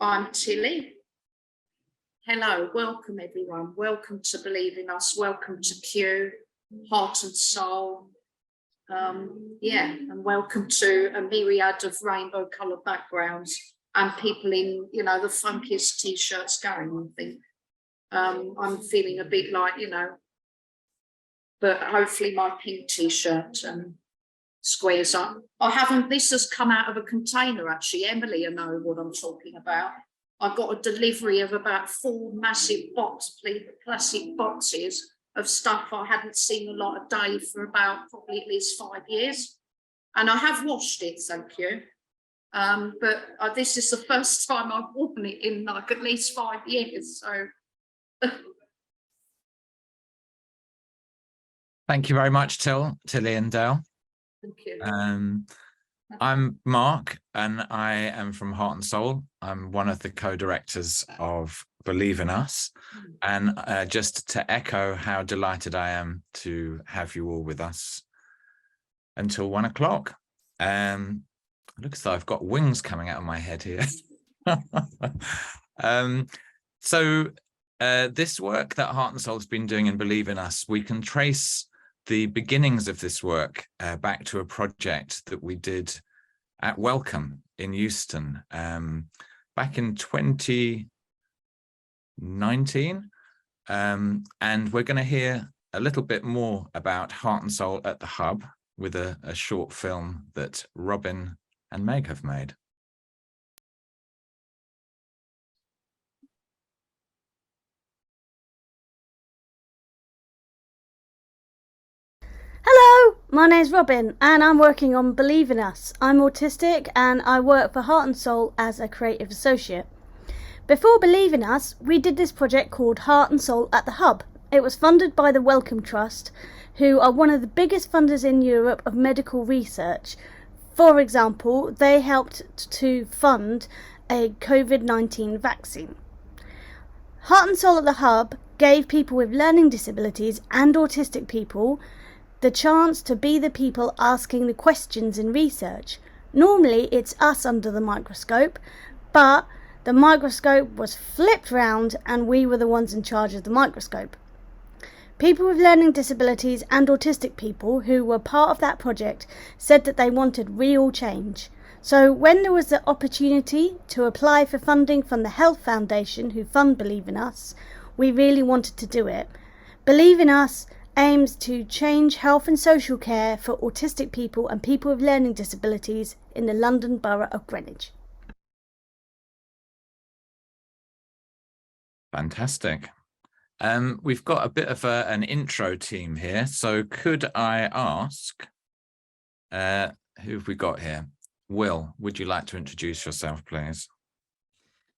I'm Tilly. Hello, welcome everyone. Welcome to Believe in Us. Welcome to Q, Heart and Soul. And welcome to a myriad of rainbow coloured backgrounds and people in, the funkiest t-shirts going, I think. I'm feeling a bit like, but hopefully my pink t-shirt squares up. This has come out of a container actually. Emily will know what I'm talking about. I got a delivery of about 4 massive plastic boxes of stuff I hadn't seen a lot of day for about probably at least 5 years. And I have washed it, thank you. But this is the first time I've worn it in like at least 5 years. So. Thank you very much, Tilly and Dale. Thank you. I'm Mark, and I am from Heart and Soul. I'm one of the co-directors of Believe in Us. And just to echo how delighted I am to have you all with us until 1 o'clock. It looks as though I've got wings coming out of my head here. This work that Heart and Soul has been doing in Believe in Us, we can trace the beginnings of this work back to a project that we did at Welcome in Euston back in 2019. And we're going to hear a little bit more about Heart and Soul at the Hub with a short film that Robin and Meg have made. Hello, my name's Robin and I'm working on Believe in Us. I'm autistic and I work for Heart and Soul as a creative associate. Before Believe in Us, we did this project called Heart and Soul at the Hub. It was funded by the Wellcome Trust, who are one of the biggest funders in Europe of medical research. For example, they helped to fund a COVID-19 vaccine. Heart and Soul at the Hub gave people with learning disabilities and autistic people the chance to be the people asking the questions in research. Normally it's us under the microscope, but the microscope was flipped round and we were the ones in charge of the microscope. People with learning disabilities and autistic people who were part of that project said that they wanted real change. So when there was the opportunity to apply for funding from the Health Foundation, who fund Believe in Us, we really wanted to do it. Believe in Us aims to change health and social care for autistic people and people with learning disabilities in the London Borough of Greenwich. Fantastic. We've got a bit of an intro team here, so could I ask, who have we got here? Will, would you like to introduce yourself, please?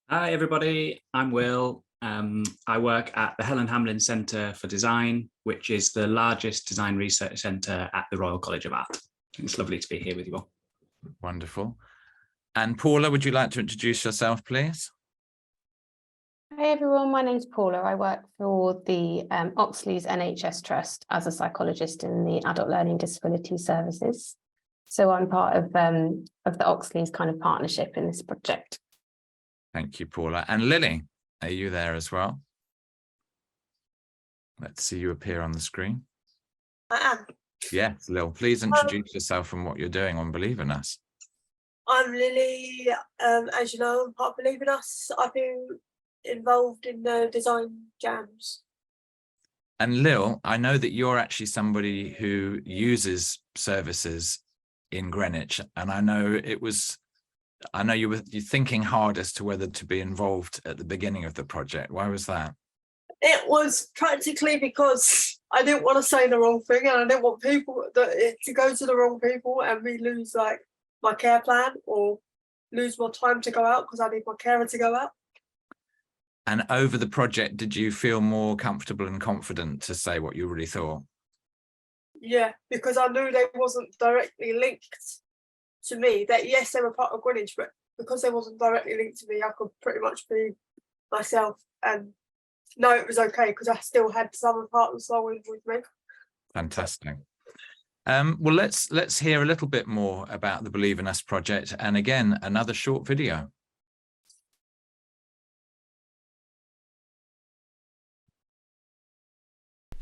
Hi, everybody. I'm Will. I work at the Helen Hamlin Centre for Design, which is the largest design research centre at the Royal College of Art. It's lovely to be here with you all. Wonderful. And Paula, would you like to introduce yourself, please? Hi everyone, my name's Paula. I work for the Oxley's NHS Trust as a psychologist in the Adult Learning Disability Services. So I'm part of the Oxley's kind of partnership in this project. Thank you, Paula. And Lily, are you there as well? Let's see you appear on the screen. I am. Yes, Lil, please introduce yourself and what you're doing on Believe in Us. I'm Lily. As you know, I'm part of Believe in Us. I've been involved in the design jams. And Lil, I know that you're actually somebody who uses services in Greenwich, and I know you were thinking hard as to whether to be involved at the beginning of the project. Why was that? It was practically because I didn't want to say the wrong thing, and I didn't want to go to the wrong people and me lose like my care plan or lose more time to go out because I need my carer to go out. And over the project, did you feel more comfortable and confident to say what you really thought? Yeah, because I knew they wasn't directly linked to me. That yes, they were part of Greenwich, but because they wasn't directly linked to me, I could pretty much be myself and know it was okay because I still had some Heart and Soul with me. Fantastic. Well, let's hear a little bit more about the Believe in Us project, and again, another short video.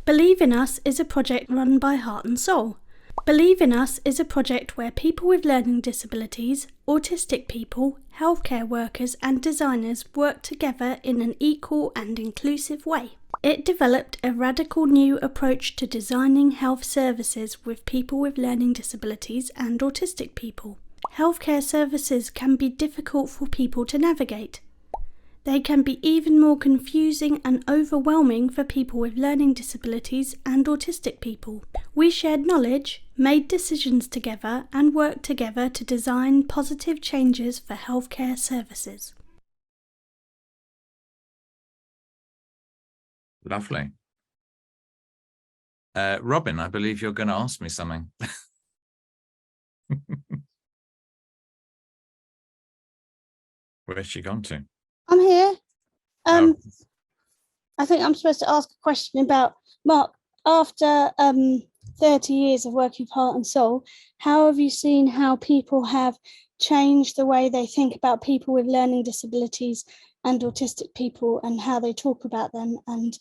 Believe in Us is a project run by Heart and Soul. Believe in Us is a project where people with learning disabilities, autistic people, healthcare workers and designers work together in an equal and inclusive way. It developed a radical new approach to designing health services with people with learning disabilities and autistic people. Healthcare services can be difficult for people to navigate. They can be even more confusing and overwhelming for people with learning disabilities and autistic people. We shared knowledge, made decisions together, and worked together to design positive changes for healthcare services. Lovely. Robin, I believe you're going to ask me something. Where's she gone to? I'm here. Oh. I think I'm supposed to ask a question about Mark. After 30 years of working with Heart and Soul, how have you seen how people have changed the way they think about people with learning disabilities and autistic people, and how they talk about them and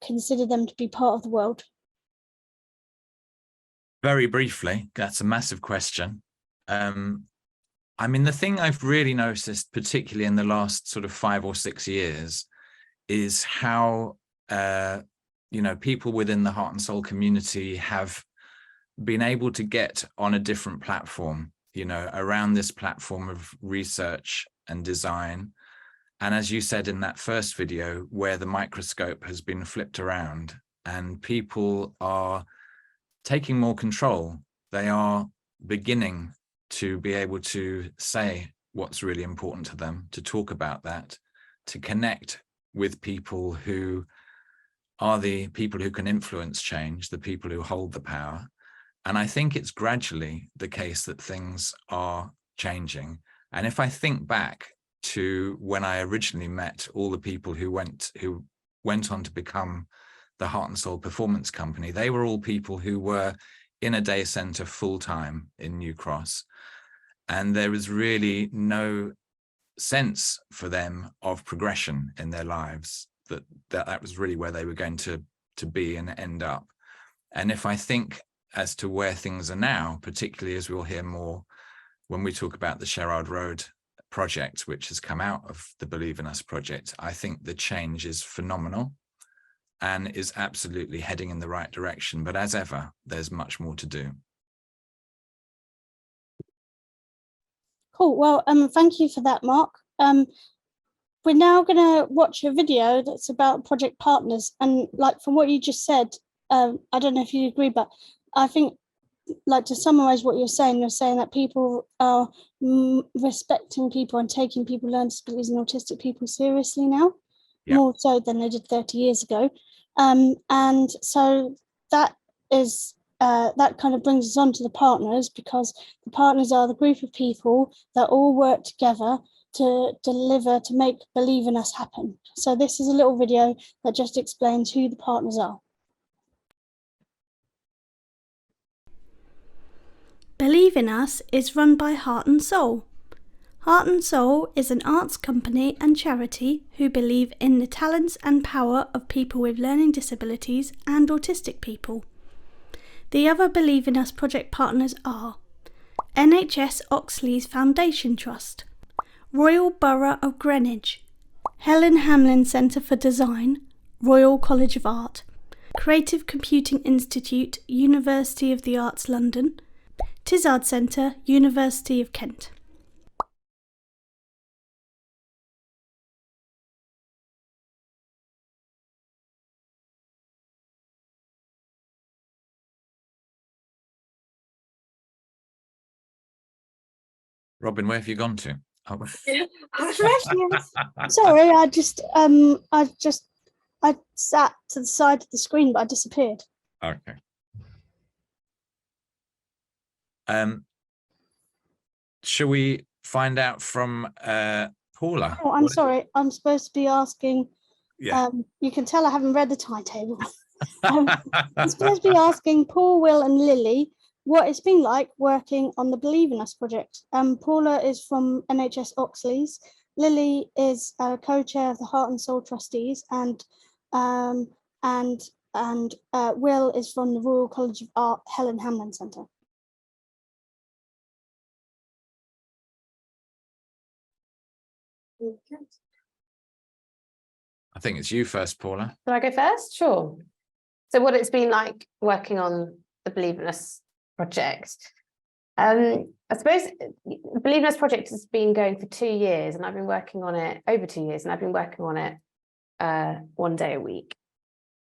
consider them to be part of the world? Very briefly, that's a massive question. I mean, the thing I've really noticed, particularly in the last sort of 5 or 6 years, is how, people within the Heart and Soul community have been able to get on a different platform, around this platform of research and design. And as you said in that first video, where the microscope has been flipped around and people are taking more control, they are beginning to be able to say what's really important to them, to talk about that, to connect with people who are the people who can influence change, the people who hold the power. And I think it's gradually the case that things are changing. And if I think back to when I originally met all the people who went on to become the Heart and Soul Performance Company, they were all people who were in a day centre full-time in New Cross. And there was really no sense for them of progression in their lives, that was really where they were going to be and end up. And if I think as to where things are now, particularly as we'll hear more when we talk about the Sherrard Road project, which has come out of the Believe in Us project, I think the change is phenomenal and is absolutely heading in the right direction. But as ever, there's much more to do. Cool. Well, thank you for that, Mark. We're now going to watch a video that's about project partners. And like from what you just said, I don't know if you agree, but I think, like, to summarize what you're saying that people are respecting people and taking people with learning disabilities and autistic people seriously now, more so than they did 30 years ago. And so that is that kind of brings us on to the partners, because the partners are the group of people that all work together to deliver, to make Believe in Us happen. So this is a little video that just explains who the partners are. Believe in Us is run by Heart and Soul. Heart and Soul is an arts company and charity who believe in the talents and power of people with learning disabilities and autistic people. The other Believe in Us project partners are NHS Oxley's Foundation Trust, Royal Borough of Greenwich, Helen Hamlin Centre for Design, Royal College of Art, Creative Computing Institute, University of the Arts London, Tizard Centre, University of Kent. Robin, where have you gone to? Oh. Sorry, I sat to the side of the screen, but I disappeared. Okay. Shall we find out from Paula? Oh, I'm sorry. I'm supposed to be asking. Yeah. You can tell I haven't read the timetable. I'm supposed to be asking Paul, Will, and Lily what it's been like working on the Believe in Us project. Paula is from NHS Oxley's. Lily is co-chair of the Heart and Soul Trustees, and and Will is from the Royal College of Art Helen Hamlin Centre. Okay. I think it's you first, Paula. Can I go first? Sure. So what it's been like working on the Believe in Us project. I suppose Believe in Us project has been going for 2 years, and I've been working on it over 2 years, and I've been working on it 1 day a week.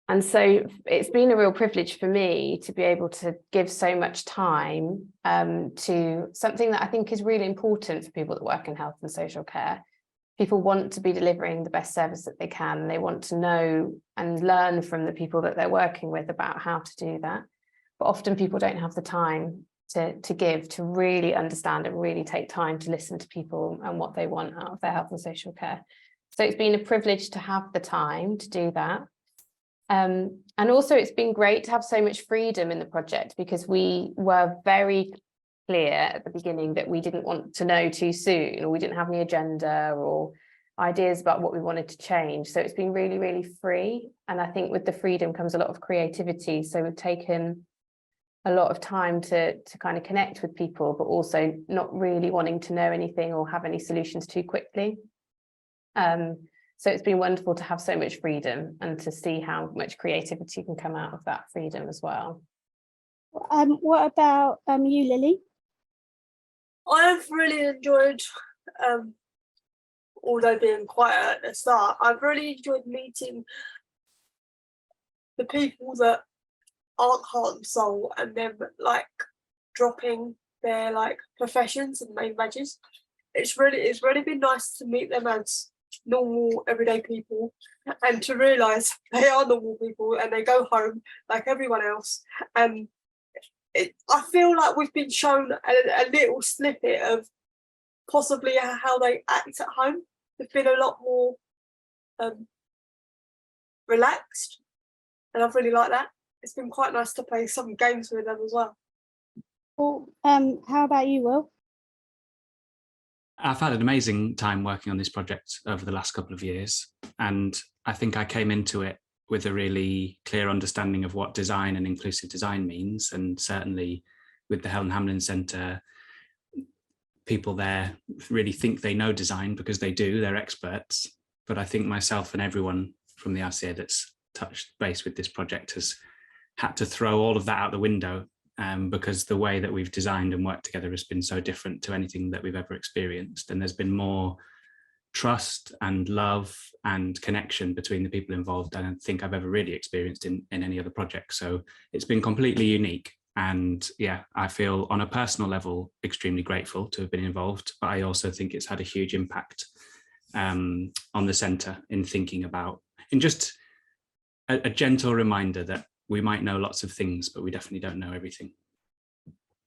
And so it's been a real privilege for me to be able to give so much time to something that I think is really important for people that work in health and social care. People want to be delivering the best service that they can. They want to know and learn from the people that they're working with about how to do that. But often people don't have the time to give, to really understand and really take time to listen to people and what they want out of their health and social care. So it's been a privilege to have the time to do that. And also it's been great to have so much freedom in the project, because we were very clear at the beginning that we didn't want to know too soon, or we didn't have any agenda or ideas about what we wanted to change. So it's been really, really free. And I think with the freedom comes a lot of creativity. So we've taken a lot of time to kind of connect with people, but also not really wanting to know anything or have any solutions too quickly. So it's been wonderful to have so much freedom and to see how much creativity can come out of that freedom as well. What about you, Lily? I've really enjoyed, although being quiet at the start, I've really enjoyed meeting the people that aren't heart and soul, and then like dropping their like professions and name badges. It's really been nice to meet them as normal everyday people, and to realise they are normal people and they go home like everyone else. And I feel like we've been shown a little snippet of possibly how they act at home. They've been a lot more relaxed, and I've really liked that. It's been quite nice to play some games with them as well. Well, how about you, Will? I've had an amazing time working on this project over the last couple of years, and I think I came into it with a really clear understanding of what design and inclusive design means. And certainly with the Helen Hamlin Centre, people there really think they know design, because they do, they're experts. But I think myself and everyone from the RCA that's touched base with this project has had to throw all of that out the window, because the way that we've designed and worked together has been so different to anything that we've ever experienced. And there's been more trust and love and connection between the people involved than I think I've ever really experienced in any other project. So it's been completely unique. And yeah, I feel on a personal level extremely grateful to have been involved, but I also think it's had a huge impact on the centre in thinking about, in just a gentle reminder that we might know lots of things, but we definitely don't know everything.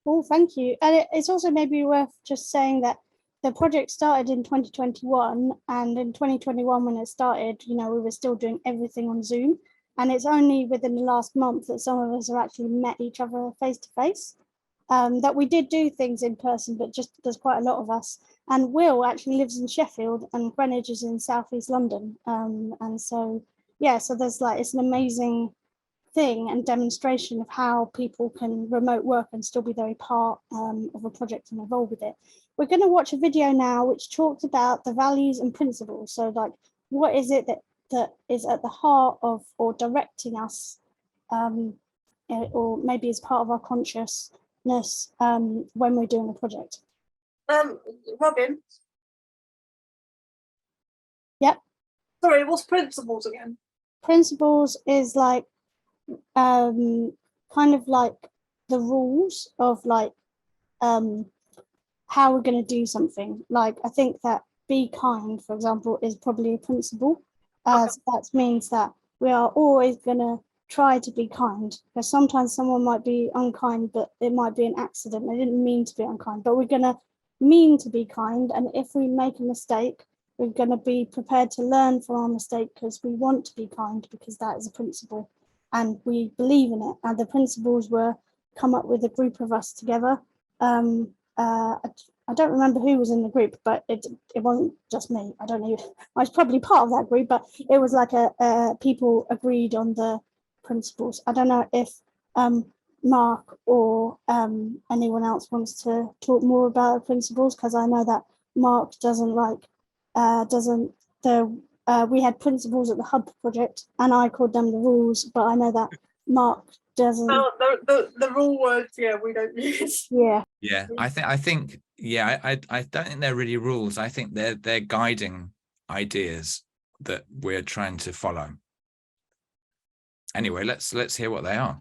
Well, thank you. And it's also maybe worth just saying that the project started in 2021, and in 2021 when it started, we were still doing everything on Zoom, and it's only within the last month that some of us have actually met each other face to face. That we did do things in person, but just there's quite a lot of us. And Will actually lives in Sheffield, and Greenwich is in southeast London. And so yeah, so there's it's an amazing thing and demonstration of how people can remote work and still be very part of a project and involved with it. We're going to watch a video now which talks about the values and principles. So what is it that is at the heart of or directing us, or maybe as part of our consciousness when we're doing a project. Robin. Yep. Sorry, what's principles again? Principles is kind of like the rules of how we're going to do something. I think that be kind, for example, is probably a principle. So that means that we are always going to try to be kind, because sometimes someone might be unkind, but it might be an accident. They didn't mean to be unkind, but we're going to mean to be kind. And if we make a mistake, we're going to be prepared to learn from our mistake, because we want to be kind, because that is a principle and we believe in it. And the principles were come up with a group of us together. I don't remember who was in the group, but it wasn't just me. I don't know. I was probably part of that group, but it was people agreed on the principles. I don't know if Mark or anyone else wants to talk more about principles, because I know that Mark doesn't like we had principles at the Hub project and I called them the rules, but I know that Mark doesn't. No, the rule words, yeah, we don't use. Yeah. Yeah, I think I don't think they're really rules. I think they're guiding ideas that we're trying to follow. Anyway, let's hear what they are.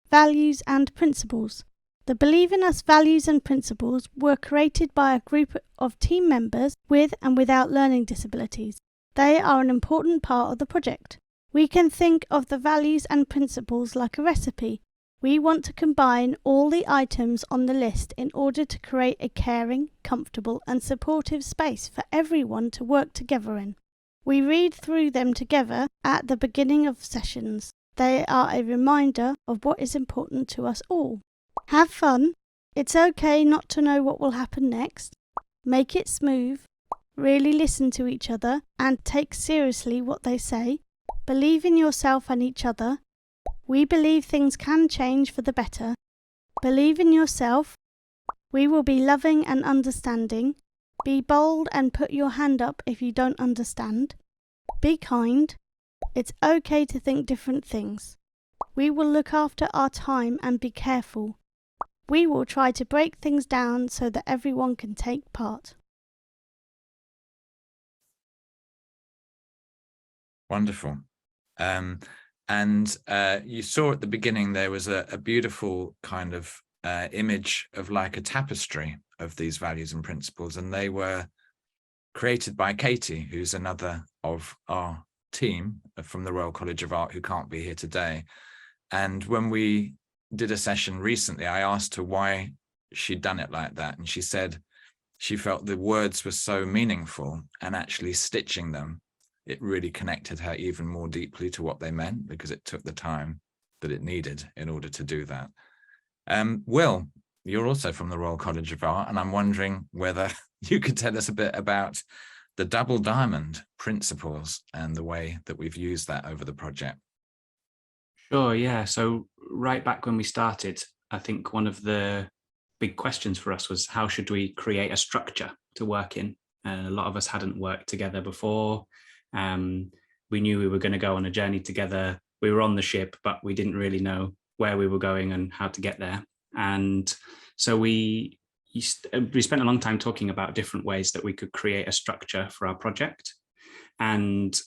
Values and principles. The Believe in Us values and principles were created by a group of team members with and without learning disabilities. They are an important part of the project. We can think of the values and principles like a recipe. We want to combine all the items on the list in order to create a caring, comfortable and supportive space for everyone to work together in. We read through them together at the beginning of sessions. They are a reminder of what is important to us all. Have fun. It's okay not to know what will happen next. Make it smooth. Really listen to each other and take seriously what they say. Believe in yourself and each other. We believe things can change for the better. Believe in yourself. We will be loving and understanding. Be bold and put your hand up if you don't understand. Be kind. It's okay to think different things. We will look after our time and be careful. We will try to break things down so that everyone can take part. Wonderful. And you saw at the beginning there was a beautiful kind of image of like a tapestry of these values and principles, and they were created by Katie, who's another of our team from the Royal College of Art who can't be here today. And when we did a session recently, I asked her why she'd done it like that, and she said she felt the words were so meaningful, and actually stitching them, it really connected her even more deeply to what they meant, because it took the time that it needed in order to do that. Will, you're also from the Royal College of Art, and I'm wondering whether you could tell us a bit about the double diamond principles and the way that we've used that over the project. Sure, yeah. So right back when we started, I think one of the big questions for us was how should we create a structure to work in? A lot of us hadn't worked together before. We knew we were going to go on a journey together. We were on the ship, but we didn't really know where we were going and how to get there. And so we spent a long time talking about different ways that we could create a structure for our project. And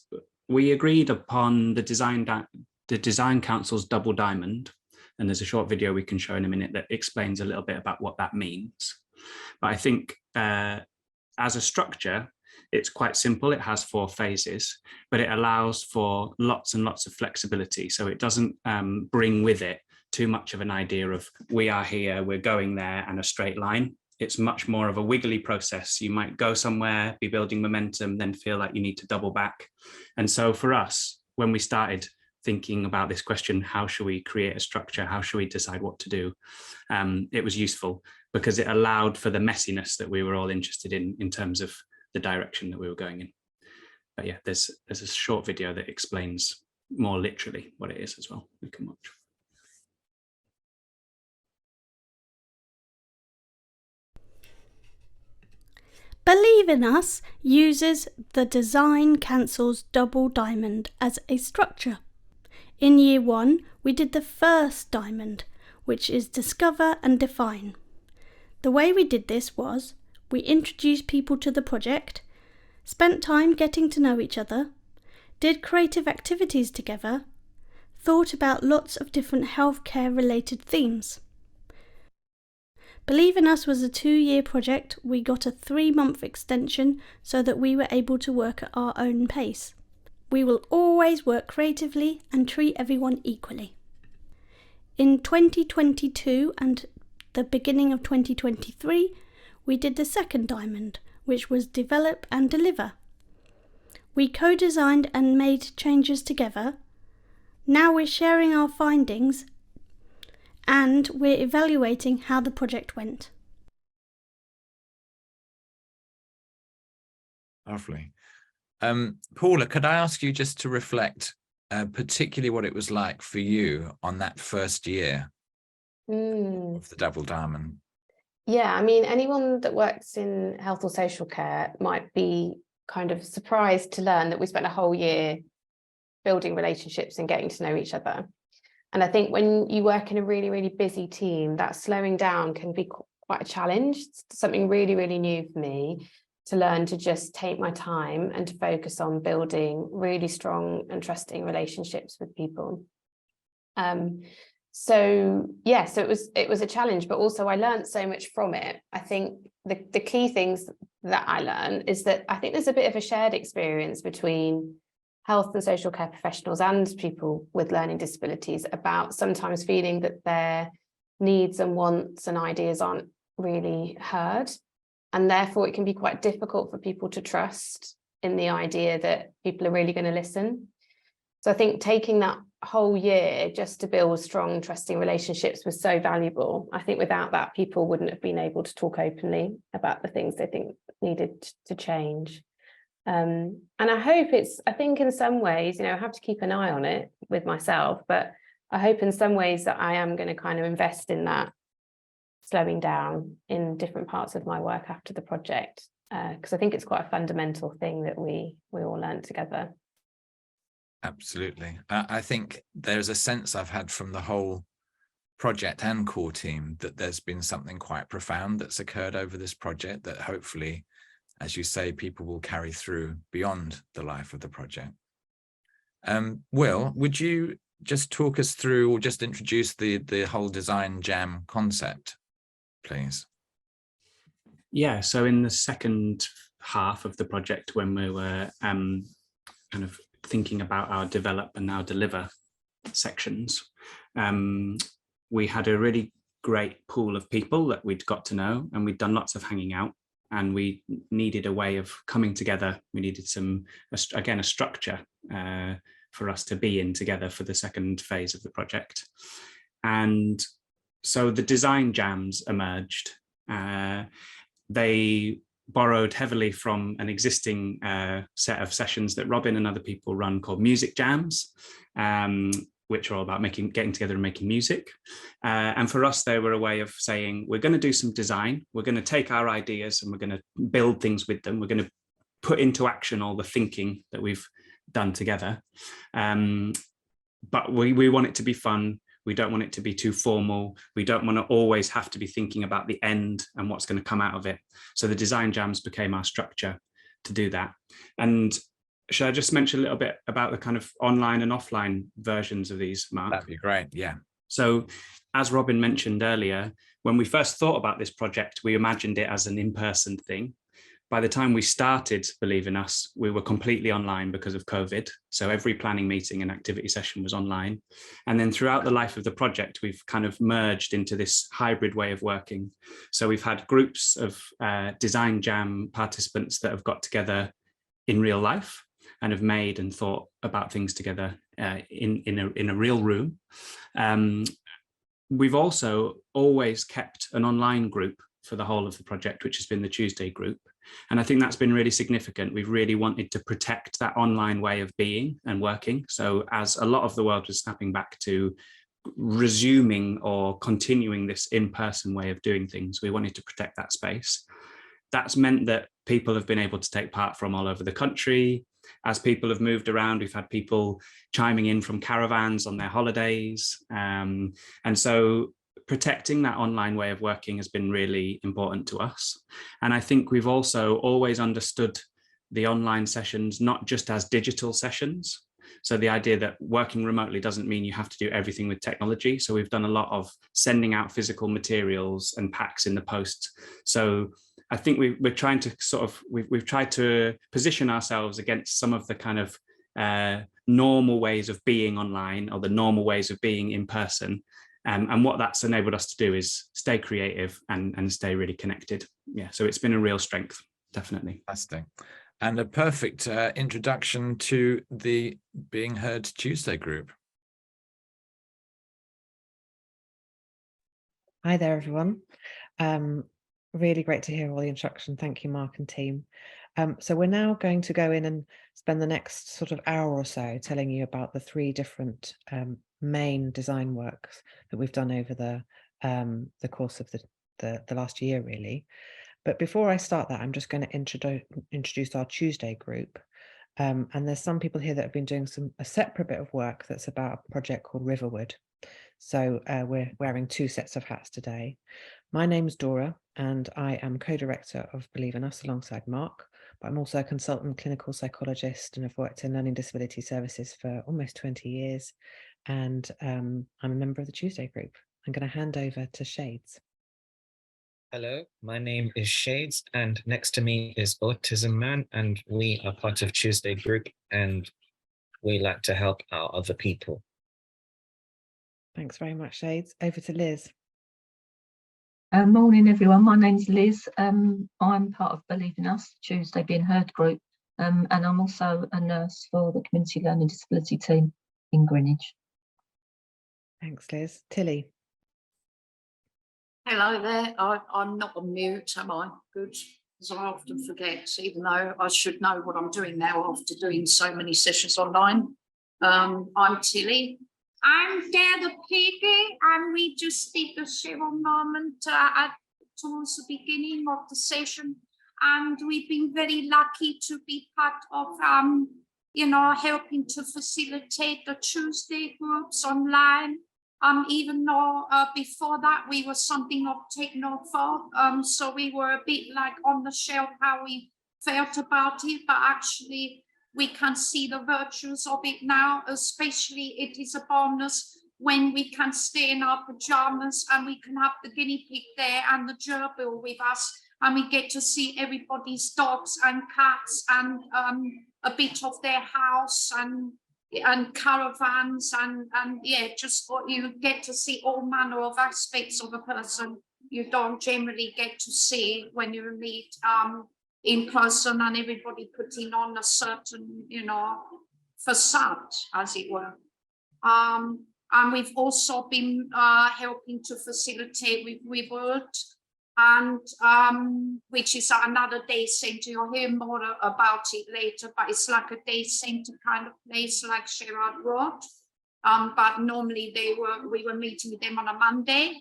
we agreed upon the Design Council's double diamond. And there's a short video we can show in a minute that explains a little bit about what that means. But I think as a structure, it's quite simple. It has 4 phases, but it allows for lots and lots of flexibility. So it doesn't bring with it too much of an idea of we are here, we're going there, and a straight line. It's much more of a wiggly process. You might go somewhere, be building momentum, then feel like you need to double back. And so for us, when we started thinking about this question, how should we create a structure? How should we decide what to do? It was useful because it allowed for the messiness that we were all interested in terms of the direction that we were going in. But yeah, there's a short video that explains more literally what it is as well. We can watch. Believe in Us uses the Design Council's double diamond as a structure. In year 1, we did the first diamond, which is discover and define. The way we did this was we introduced people to the project, spent time getting to know each other, did creative activities together, thought about lots of different healthcare related themes. Believe in Us was a 2-year project. We got a 3-month extension so that we were able to work at our own pace. We will always work creatively and treat everyone equally. In 2022 and the beginning of 2023, we did the second diamond, which was develop and deliver. We co-designed and made changes together. Now we're sharing our findings and we're evaluating how the project went. Lovely. Paula, could I ask you just to reflect particularly what it was like for you on that first year of the Double Diamond? Yeah, I mean, anyone that works in health or social care might be kind of surprised to learn that we spent a whole year building relationships and getting to know each other. And I think when you work in a really, really busy team, that slowing down can be quite a challenge. It's something really, really new for me to learn to just take my time and to focus on building really strong and trusting relationships with people. So it was a challenge, but also I learned so much from it. I think the key things that I learned is that I think there's a bit of a shared experience between health and social care professionals and people with learning disabilities about sometimes feeling that their needs and wants and ideas aren't really heard. And therefore it can be quite difficult for people to trust in the idea that people are really going to listen. So I think taking that whole year just to build strong, trusting relationships was so valuable. I think without that, people wouldn't have been able to talk openly about the things they think needed to change. And I think in some ways, I have to keep an eye on it with myself, but I hope in some ways that I am going to kind of invest in that slowing down in different parts of my work after the project, because I think it's quite a fundamental thing that we all learned together. Absolutely. I think there's a sense I've had from the whole project and core team that there's been something quite profound that's occurred over this project that hopefully, as you say, people will carry through beyond the life of the project. Will, would you just talk us through or just introduce the whole design jam concept, please? Yeah, so in the second half of the project, when we were kind of thinking about our develop and our deliver sections, we had a really great pool of people that we'd got to know, and we'd done lots of hanging out, and we needed a way of coming together. We needed a structure for us to be in together for the second phase of the project. And so the design jams emerged. They borrowed heavily from an existing set of sessions that Robin and other people run called music jams, which are all about getting together and making music. And for us, they were a way of saying, we're going to do some design. We're going to take our ideas and we're going to build things with them. We're going to put into action all the thinking that we've done together. But we want it to be fun. We don't want it to be too formal. We don't want to always have to be thinking about the end and what's going to come out of it. So the design jams became our structure to do that. And should I just mention a little bit about the kind of online and offline versions of these, Mark? That'd be great, yeah. So as Robin mentioned earlier, when we first thought about this project, we imagined it as an in-person thing. By the time we started Believe in Us, we were completely online because of COVID. So every planning meeting and activity session was online. And then throughout the life of the project, we've kind of merged into this hybrid way of working. So we've had groups of design jam participants that have got together in real life and have made and thought about things together in a real room. We've also always kept an online group for the whole of the project, which has been the Tuesday group. And I think that's been really significant. We've really wanted to protect that online way of being and working. So as a lot of the world was snapping back to resuming or continuing this in-person way of doing things, we wanted to protect that space. That's meant that people have been able to take part from all over the country. As people have moved around, we've had people chiming in from caravans on their holidays. And so protecting that online way of working has been really important to us. And I think we've also always understood the online sessions, not just as digital sessions. So the idea that working remotely doesn't mean you have to do everything with technology. So we've done a lot of sending out physical materials and packs in the post. So I think we're trying to we've tried to position ourselves against some of the kind of normal ways of being online or the normal ways of being in person. And what that's enabled us to do is stay creative and stay really connected. Yeah, so it's been a real strength, definitely. Fantastic. And a perfect introduction to the Being Heard Tuesday group. Hi there, everyone. Really great to hear all the introduction. Thank you, Mark and team. So we're now going to go in and spend the next sort of hour or so telling you about the 3 different main design works that we've done over the course of the last year, really. But before I start that, I'm just going to introduce our Tuesday group. And there's some people here that have been doing a separate bit of work that's about a project called Riverwood. So we're wearing 2 sets of hats today. My name's Dora, and I am co-director of Believe in Us alongside Mark, but I'm also a consultant clinical psychologist, and I've worked in learning disability services for almost 20 years. And I'm a member of the Tuesday group. I'm going to hand over to Shades. Hello, my name is Shades, and next to me is Autism Man, and we are part of Tuesday group, and we like to help out other people. Thanks very much, Shades. Over to Liz. Morning, everyone. My name's Liz. I'm part of Believe in Us, Tuesday Being Heard group, and I'm also a nurse for the Community Learning Disability team in Greenwich. Thanks, Liz. Tilly. Hello there. I'm not on mute, am I? Good, because I often forget, even though I should know what I'm doing now after doing so many sessions online. I'm Tilly. I'm Dare the Piggy, and we just did the share moment towards the beginning of the session, and we've been very lucky to be part of, helping to facilitate the Tuesday groups online. Even though before that we were something of taken over, so we were a bit like on the shelf how we felt about it, but actually we can see the virtues of it now. Especially it is a bonus when we can stay in our pajamas and we can have the guinea pig there and the gerbil with us, and we get to see everybody's dogs and cats and a bit of their house and caravans and yeah, just what you get to see all manner of aspects of a person you don't generally get to see when you meet in person, and everybody putting on a certain, facade, as it were. And we've also been helping to facilitate with Riverwood, and which is another day centre. You'll hear more about it later, but it's like a day centre kind of place, like Sherrard Road. But normally we were meeting with them on a Monday.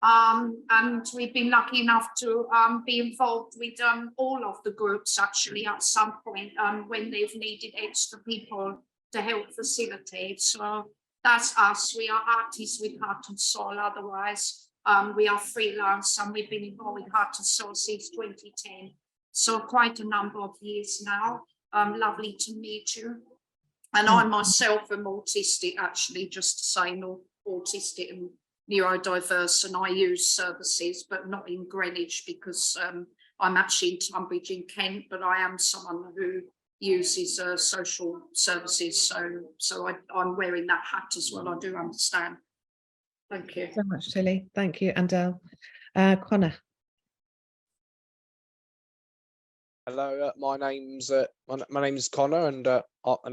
And we've been lucky enough to be involved with all of the groups actually at some point when they've needed extra people to help facilitate. So that's us. We are artists with heart and soul. Otherwise, we are freelance, and we've been involved with Heart and Soul since 2010. So quite a number of years now. Lovely to meet you. And I myself am autistic, actually, just to say, not autistic and neurodiverse, and I use services, but not in Greenwich because I'm actually in Tunbridge in Kent, but I am someone who uses social services. So I'm wearing that hat as well. I do understand. Thank you. So much, Tilly. Thank you, Andel. Connor. Hello, my name's Connor, and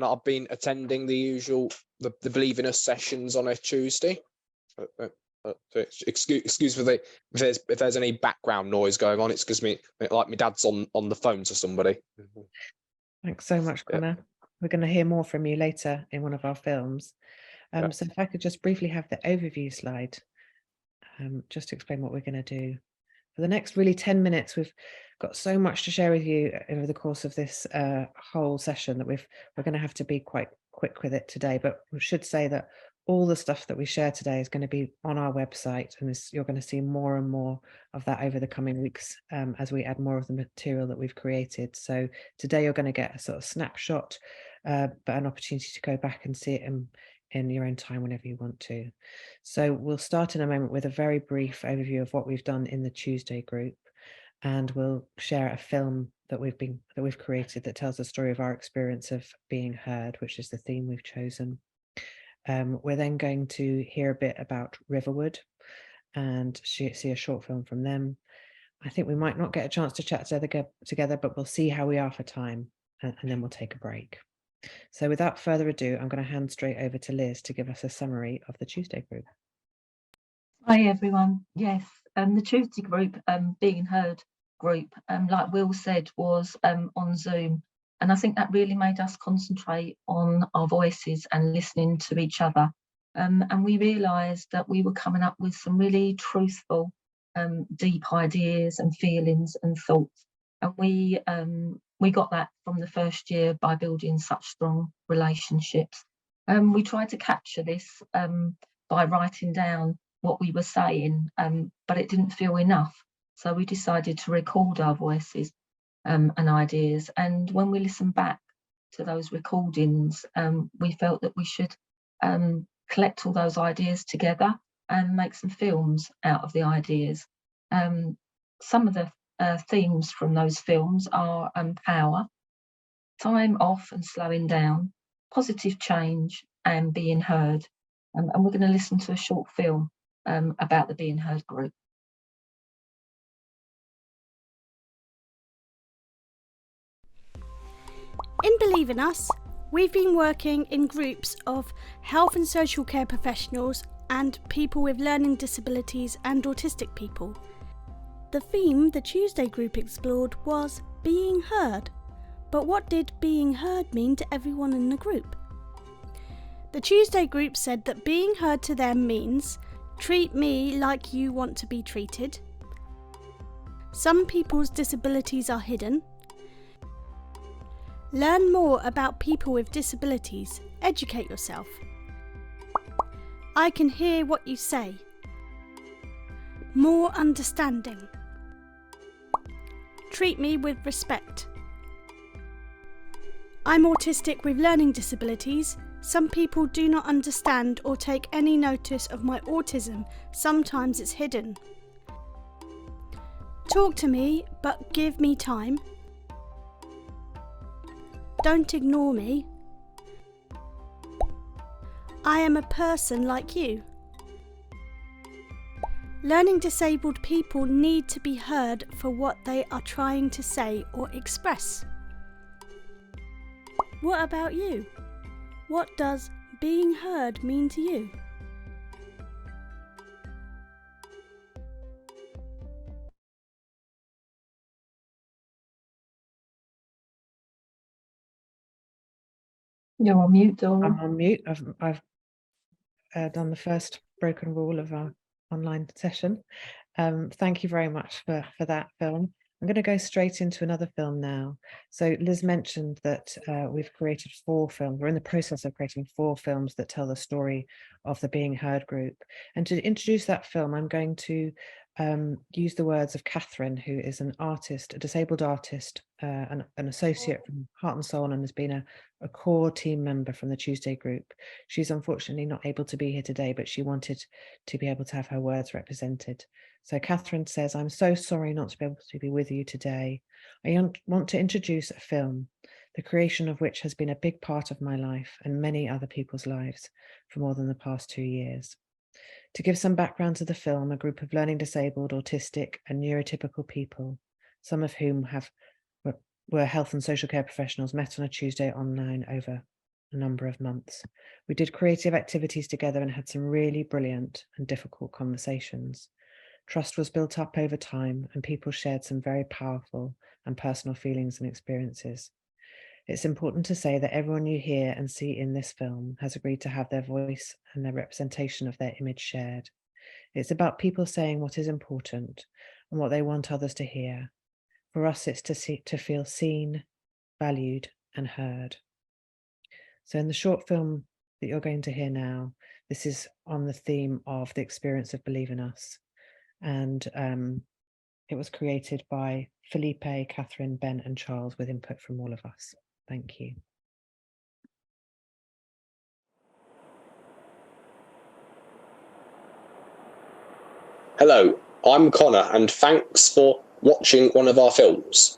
I've been attending the usual the Believe in Us sessions on a Tuesday. Excuse for if there's any background noise going on. It's because my dad's on the phone to somebody. Thanks so much, Connor. Yeah. We're going to hear more from you later in one of our films. So if I could just briefly have the overview slide, just to explain what we're going to do. For the next really 10 minutes, we've got so much to share with you over the course of this whole session that we're going to have to be quite quick with it today. But we should say that all the stuff that we share today is going to be on our website, and you're going to see more and more of that over the coming weeks as we add more of the material that we've created. So today you're going to get a sort of snapshot, but an opportunity to go back and see it in your own time whenever you want to. So we'll start in a moment with a very brief overview of what we've done in the Tuesday group, and we'll share a film that we've created that tells the story of our experience of being heard, which is the theme we've chosen. We're then going to hear a bit about Riverwood and see a short film from them. I think we might not get a chance to chat together, but we'll see how we are for time, and then we'll take a break. So without further ado, I'm going to hand straight over to Liz to give us a summary of the Tuesday group. Hi everyone. Yes, the Tuesday group, Being Heard group, like Will said, was on Zoom. And I think that really made us concentrate on our voices and listening to each other. And we realised that we were coming up with some really truthful, deep ideas and feelings and thoughts. And we got that from the first year by building such strong relationships. We tried to capture this by writing down what we were saying, but it didn't feel enough. So we decided to record our voices and ideas. And when we listened back to those recordings, we felt that we should collect all those ideas together and make some films out of the ideas. Some of the themes from those films are power, time off and slowing down, positive change, and being heard. And we're going to listen to a short film about the Being Heard group. In Believe in Us, we've been working in groups of health and social care professionals and people with learning disabilities and autistic people. The theme the Tuesday group explored was being heard. But what did being heard mean to everyone in the group? The Tuesday group said that being heard to them means treat me like you want to be treated. Some people's disabilities are hidden. Learn more about people with disabilities. Educate yourself. I can hear what you say. More understanding. Treat me with respect. I'm autistic with learning disabilities. Some people do not understand or take any notice of my autism. Sometimes it's hidden. Talk to me, but give me time. Don't ignore me. I am a person like you. Learning disabled people need to be heard for what they are trying to say or express. What about you? What does being heard mean to you? You're on mute, Dora. I'm on mute. I've done the first broken rule of our online session. Thank you very much for that film. I'm going to go straight into another film now. So Liz mentioned that we've created 4 films. We're in the process of creating 4 films that tell the story of the Being Heard group. And to introduce that film, I'm going to use the words of Catherine, who is an artist, a disabled artist, an associate from Heart and Soul, and has been a core team member from the Tuesday group. She's unfortunately not able to be here today, but she wanted to be able to have her words represented. So Catherine says, I'm so sorry not to be able to be with you today. I want to introduce a film, the creation of which has been a big part of my life and many other people's lives for more than the past 2 years. To give some background to the film, a group of learning disabled, autistic and neurotypical people, some of whom were health and social care professionals, met on a Tuesday online over a number of months. We did creative activities together and had some really brilliant and difficult conversations. Trust was built up over time and people shared some very powerful and personal feelings and experiences. It's important to say that everyone you hear and see in this film has agreed to have their voice and their representation of their image shared. It's about people saying what is important and what they want others to hear. For us, it's to feel seen, valued, and heard. So in the short film that you're going to hear now, this is on the theme of the experience of Believe in Us. And it was created by Felipe, Catherine, Ben, and Charles with input from all of us. Thank you. Hello, I'm Connor, and thanks for watching one of our films.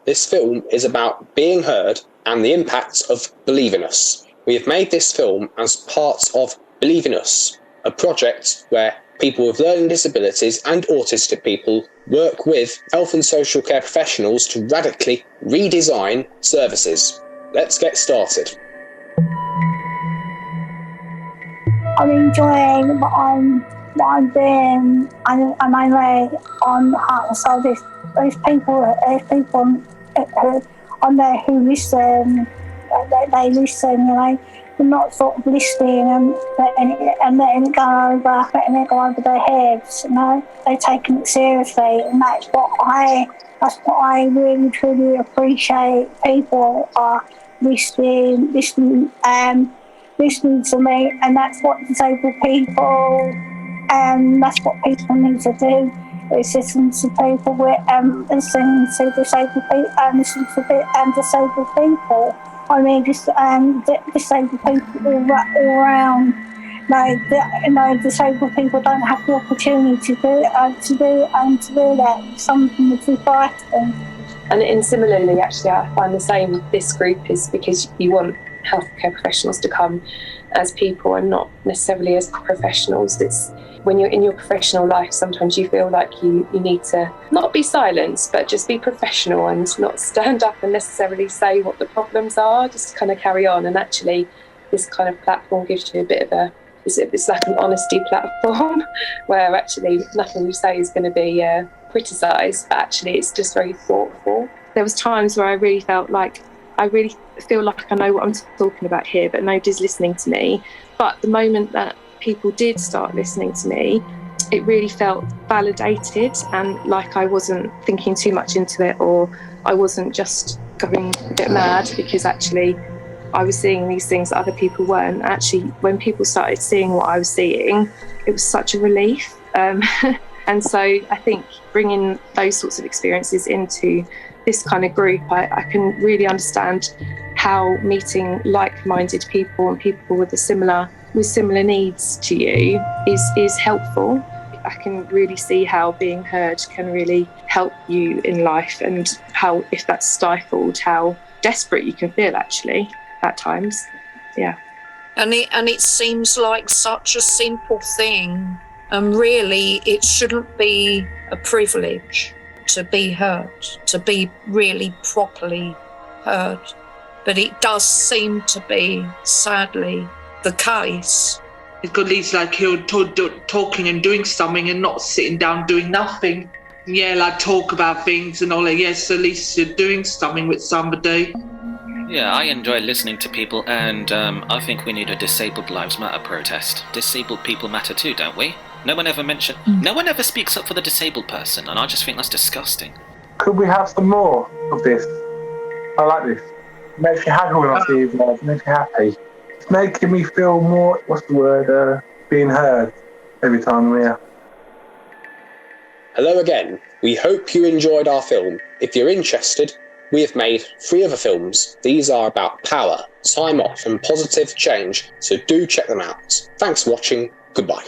This film is about being heard and the impacts of Believe in Us. We have made this film as part of Believe in Us, a project where people with learning disabilities and autistic people work with health and social care professionals to radically redesign services. Let's get started. I'm enjoying what I'm doing, and I'm way on Heart and Soul this there's people on there who listen. They listen, you know. They're not sort of listening and letting it go over their heads, you know. They're taking it seriously, and that's what I really truly appreciate. People are listening to me, and that's what disabled people, that's what people need to do. Is listen to people listen to disabled people, listen to disabled people. I mean, just disabled people all around. No, disabled people don't have the opportunity to do that. Something would be frightening. And similarly, actually, I find the same with this group is because you want healthcare professionals to come as people and not necessarily as professionals. It's when you're in your professional life, sometimes you feel like you need to not be silenced, but just be professional and not stand up and necessarily say what the problems are, just kind of carry on. And actually, this kind of platform gives you a bit of it's like an honesty platform where actually nothing you say is going to be criticised, but actually it's just very thoughtful. There was times where I really feel like I know what I'm talking about here, but nobody's listening to me. But the moment that people did start listening to me, it really felt validated and like I wasn't thinking too much into it, or I wasn't just going a bit mad, because actually I was seeing these things that other people weren't. Actually, when people started seeing what I was seeing, it was such a relief. And so I think bringing those sorts of experiences into this kind of group, I can really understand how meeting like-minded people and people with similar needs to you is helpful. I can really see how being heard can really help you in life, and how, if that's stifled, how desperate you can feel actually at times. Yeah. And it seems like such a simple thing. And really, it shouldn't be a privilege to be heard, to be really properly heard. But it does seem to be, sadly, the case. It's got these like you're talking and doing something and not sitting down doing nothing. Yeah, like talk about things and all that. Yes, at least you're doing something with somebody. Yeah, I enjoy listening to people, and I think we need a Disabled Lives Matter protest. Disabled people matter too, don't we? No one ever speaks up for the disabled person, and I just think that's disgusting. Could we have some more of this? I like this. Makes you happy when I see you guys. Makes you happy. It's making me feel more, being heard every time I'm here. Hello again. We hope you enjoyed our film. If you're interested, we have made 3 other films. These are about power, time off and positive change, so do check them out. Thanks for watching. Goodbye.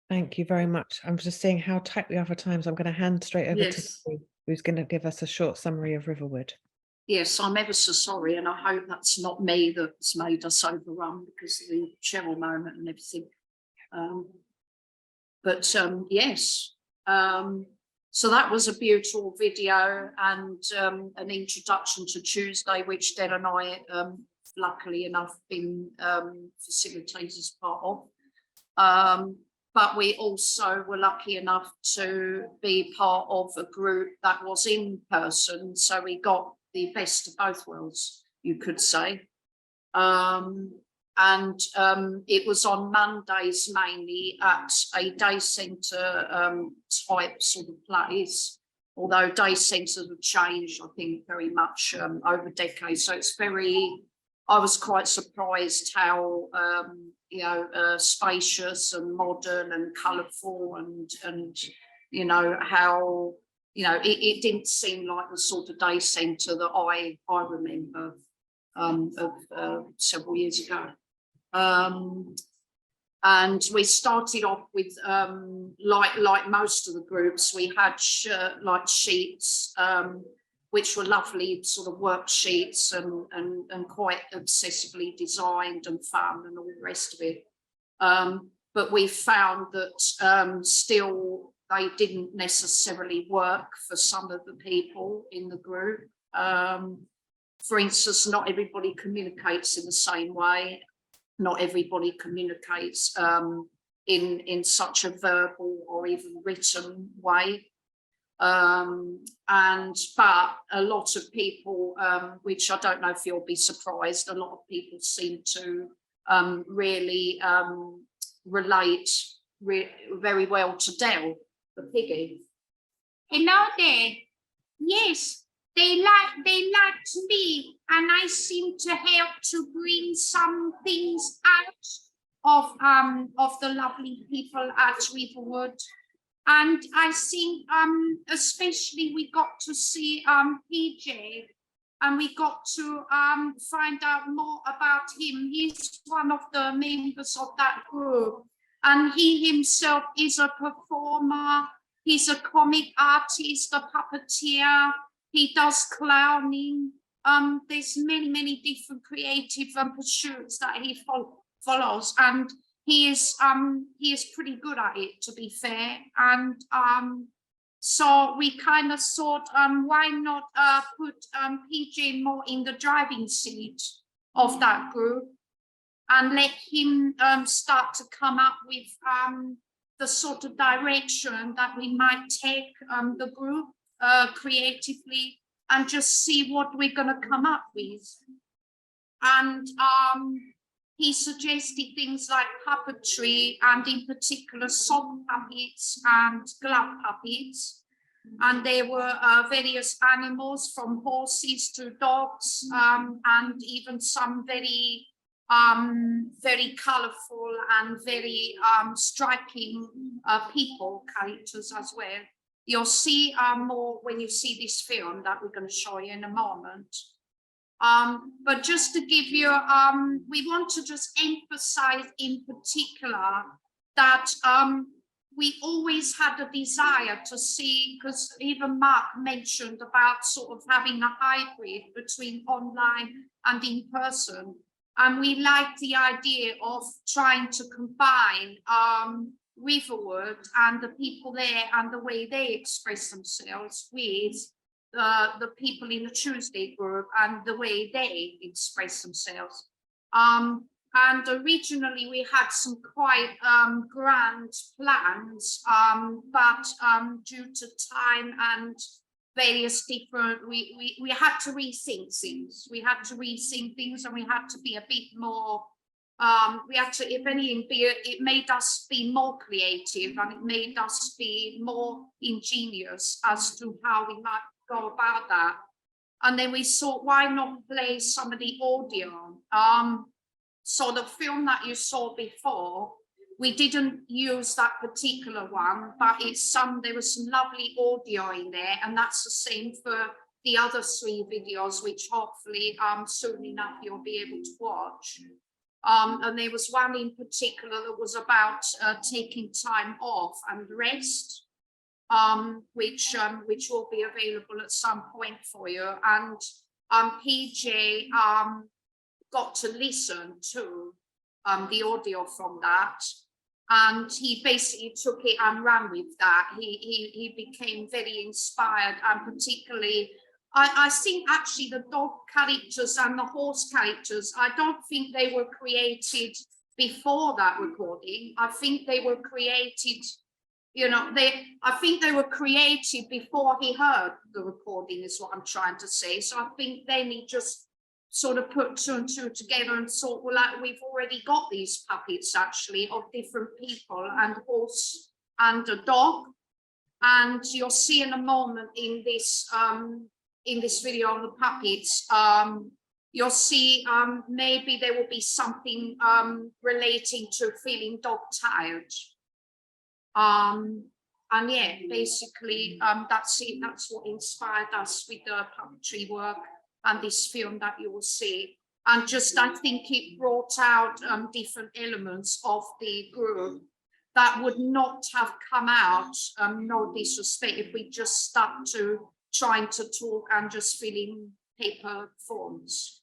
Thank you very much. I'm just seeing how tight we are for time, so I'm going to hand straight over to Yes. Sue, who's going to give us a short summary of Riverwood. Yes, I'm ever so sorry, and I hope that's not me that's made us overrun because of the Cheryl moment and everything. Yes, so that was a beautiful video and an introduction to Tuesday, which Del and I, luckily enough, been facilitated as part of. But we also were lucky enough to be part of a group that was in person, so we got the best of both worlds, you could say. It was on Mondays mainly at a day centre type sort of place, although day centres have changed, I think, very much over decades. So it's I was quite surprised how, spacious and modern and colourful and how, it didn't seem like the sort of day centre that I remember of several years ago. And we started off with, like most of the groups, we had sheets which were lovely sort of worksheets and quite accessibly designed and fun and all the rest of it. But we found that still they didn't necessarily work for some of the people in the group. For instance, not everybody communicates in the same way. Not everybody communicates in such a verbal or even written way. But a lot of people, which I don't know if you'll be surprised, a lot of people seem to really relate very well to Dell, the piggy. Hello there. Yes, they liked me, and I seem to help to bring some things out of the lovely people at Riverwood. And I think especially we got to see PJ, and we got to find out more about him. He's one of the members of that group, and he himself is a performer. He's a comic artist, a puppeteer. He does clowning. There's many different creative pursuits that he follows, and he is pretty good at it, to be fair. And so we kind of thought, why not put PJ more in the driving seat of that group and let him start to come up with the sort of direction that we might take the group creatively, and just see what we're going to come up with. And he suggested things like puppetry, and in particular sock puppets and glove puppets. And there were various animals, from horses to dogs, and even some very colourful and very striking people characters as well. You'll see more when you see this film that we're going to show you in a moment. But just to give you, we want to just emphasize in particular that we always had a desire to see, because even Mark mentioned about sort of having a hybrid between online and in person. And we like the idea of trying to combine Riverwood and the people there and the way they express themselves with the people in the Tuesday group and the way they express themselves. And originally we had some quite grand plans, but due to time and various different, we had to rethink things. We had to rethink things, and we had to be a bit more, we had to, if anything, it made us be more creative, and it made us be more ingenious as to how we might go about that. And then we thought, why not play some of the audio? So the film that you saw before, we didn't use that particular one, but there was some lovely audio in there, and that's the same for the other 3 videos, which hopefully soon enough you'll be able to watch. And there was one in particular that was about taking time off and rest, which will be available at some point for you. And PJ got to listen to the audio from that, and he basically took it and ran with that. He became very inspired, and particularly I think actually the dog characters and the horse characters, I don't think they were created before that recording. I think they were created, I think they were created before he heard the recording, is what I'm trying to say. So I think then he just sort of put 2 and 2 together and thought, well, we've already got these puppets actually of different people, and a horse and a dog. And you'll see in a moment in this video on the puppets, you'll see maybe there will be something relating to feeling dog tired. And yeah, basically that's it. That's what inspired us with the puppetry work and this film that you will see. And just, I think it brought out different elements of the group that would not have come out, no disrespect, if we just stuck to trying to talk and just filling paper forms.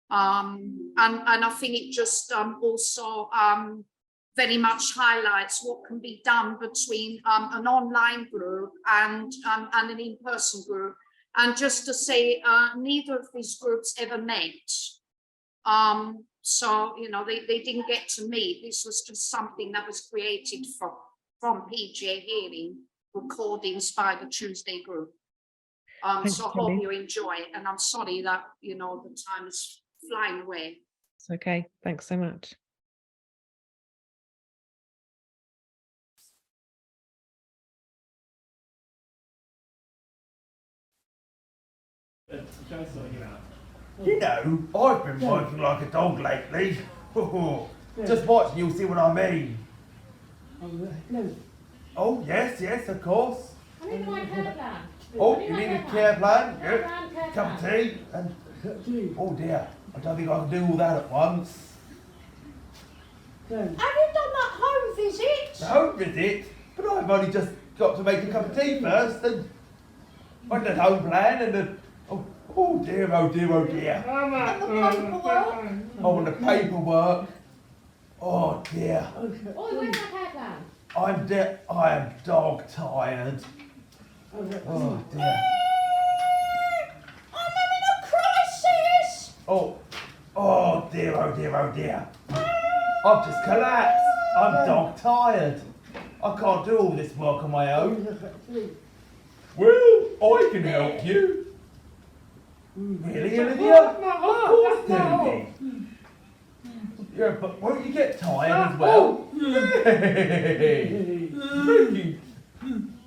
And I think it just also very much highlights what can be done between an online group and an in-person group. And just to say, neither of these groups ever met. So, you know, they didn't get to meet. This was just something that was created from PGA Hearing recordings by the Tuesday group. So I hope you enjoy it. And I'm sorry that, you know, the time is flying away. It's okay. Thanks so much. You know, I've been working like a dog lately. Just watch and you'll see what I mean. Oh, yes, of course. I need my care plan. Oh, you need a care plan? Good. Cup of tea? And, oh dear, I don't think I can do all that at once. Have you done that home visit? The home visit? But I've only just got to make a cup of tea first, and I did a home plan and the... Oh dear, oh dear, oh dear. And the paperwork? Oh, and the paperwork. Oh dear. Oh, where's my care plan? I am dog tired. Oh dear. I'm having a crisis! Oh dear, oh dear, oh dear. I've just collapsed. I'm dog tired. I can't do all this work on my own. Well, I can help you. Really, Olivia? Of course, Toby. Yeah, but won't you get tired as well? Hey.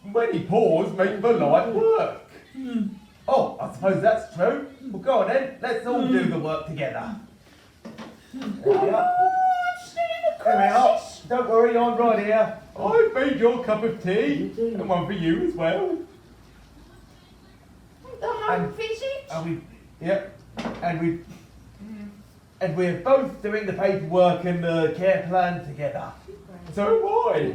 Many paws make for light work. Oh, I suppose that's true. Well, go on then. Let's all do the work together. There we are. There we are. Don't worry, I'm right here. I've made your cup of tea and one for you as well. The home visit? And we're both doing the paperwork and the care plan together. So am I.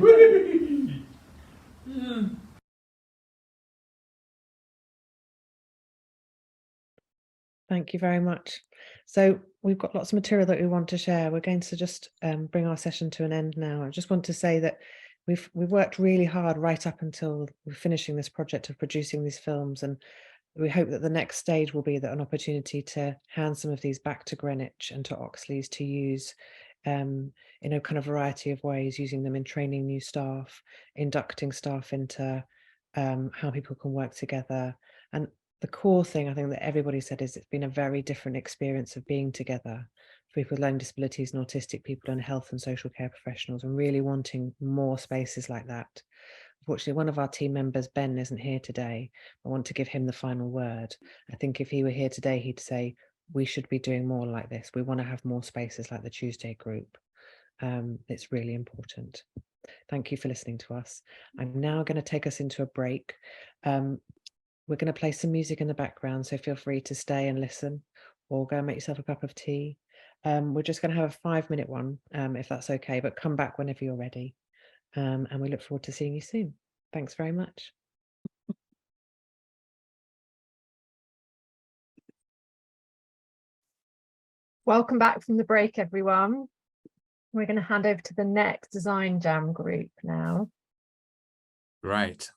Thank you very much. So we've got lots of material that we want to share. We're going to just bring our session to an end now. I just want to say that we've worked really hard right up until we're finishing this project of producing these films, and we hope that the next stage will be that an opportunity to hand some of these back to Greenwich and to Oxley's to use in a kind of variety of ways, using them in training new staff, inducting staff into how people can work together. And the core thing I think that everybody said is it's been a very different experience of being together for people with learning disabilities and autistic people and health and social care professionals, and really wanting more spaces like that. Unfortunately, one of our team members, Ben, isn't here today. I want to give him the final word. I think if he were here today, he'd say, we should be doing more like this. We want to have more spaces like the Tuesday group. It's really important. Thank you for listening to us. I'm now going to take us into a break. We're going to play some music in the background, so feel free to stay and listen or go and make yourself a cup of tea. We're just going to have a 5-minute one, if that's okay, but come back whenever you're ready. And we look forward to seeing you soon. Thanks very much. Welcome back from the break, everyone. We're going to hand over to the next Design Jam group now. Right.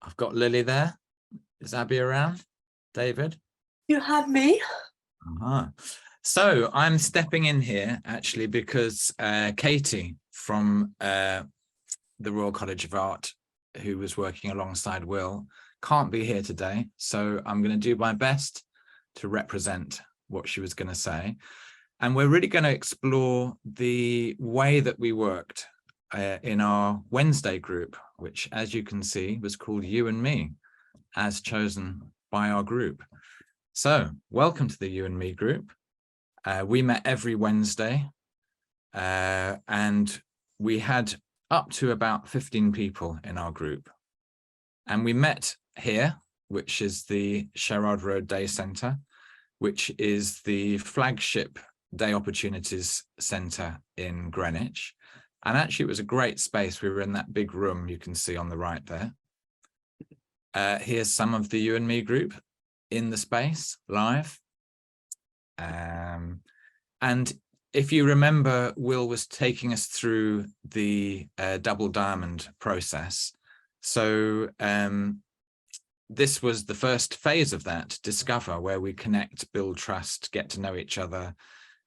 I've got Lily there. Is Abby around? David? You had me. So I'm stepping in here actually because Katie from the Royal College of Art, who was working alongside Will, can't be here today. So I'm going to do my best to represent what she was going to say. And we're really going to explore the way that we worked in our Wednesday group, which, as you can see, was called You and Me, as chosen by our group. So welcome to the You and Me group. We met every Wednesday and we had up to about 15 people in our group. And we met here, which is the Sherrard Road Day Centre, which is the flagship Day Opportunities Centre in Greenwich. And actually it was a great space. We were in that big room you can see on the right there. here's some of the You and Me group in the space live. And if you remember, Will was taking us through the double diamond process. So this was the first phase of that, discover, where we connect, build trust, get to know each other,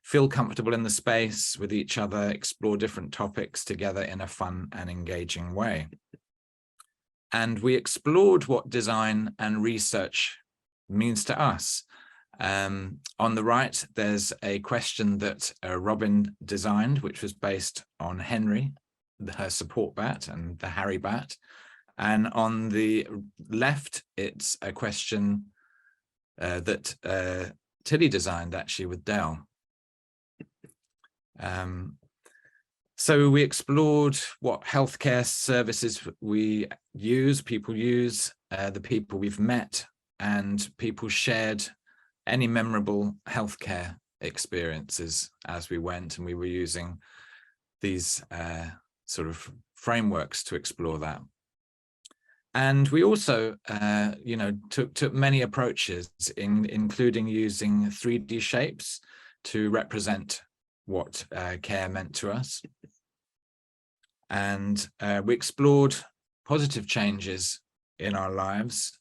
feel comfortable in the space with each other, explore different topics together in a fun and engaging way. And we explored what design and research means to us. On the right, there's a question that Robin designed, which was based on Henry, her support bat, and the Harry bat. And on the left, it's a question that Tilly designed, actually, with Dell. So we explored what healthcare services we use, people use, the people we've met, and people shared any memorable healthcare experiences as we went, and we were using these sort of frameworks to explore that. And we also, you know, took many approaches, including using 3D shapes to represent what care meant to us. And we explored positive changes in our lives.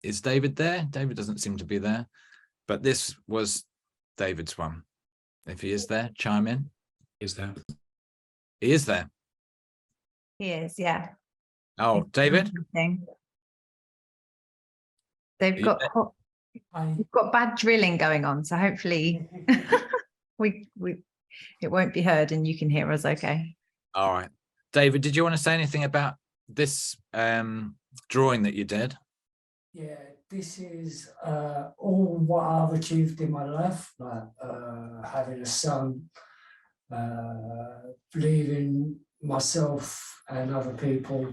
Is David there? David doesn't seem to be there, but this was David's one. If he is there, chime in. Is there? He is there. He is, yeah. Oh, David? They've got we've got bad drilling going on, so hopefully it won't be heard and you can hear us okay. All right. David, did you want to say anything about this drawing that you did? Yeah, this is all what I've achieved in my life, like having a son, believing myself and other people,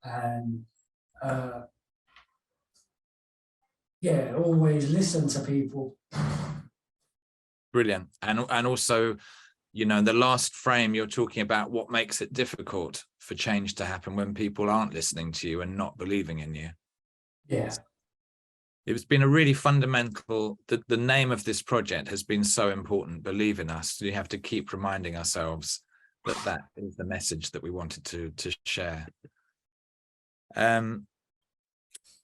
and yeah, always listen to people. Brilliant. And also, you know, the last frame, you're talking about what makes it difficult for change to happen when people aren't listening to you and not believing in you. Yeah. It's been a really fundamental, the name of this project has been so important, believe in us. We have to keep reminding ourselves that that is the message that we wanted to share.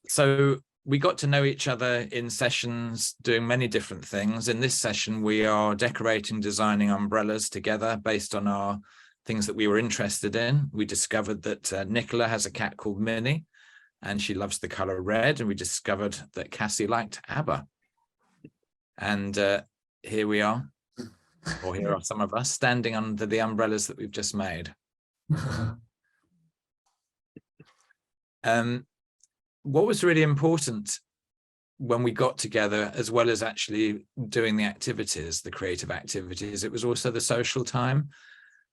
So we got to know each other in sessions doing many different things. In this session, we are decorating, designing umbrellas together based on our things that we were interested in. We discovered that Nicola has a cat called Minnie, and she loves the color red. And we discovered that Cassie liked ABBA. And here we are, or here are some of us standing under the umbrellas that we've just made. What was really important when we got together, as well as actually doing the activities, the creative activities, it was also the social time.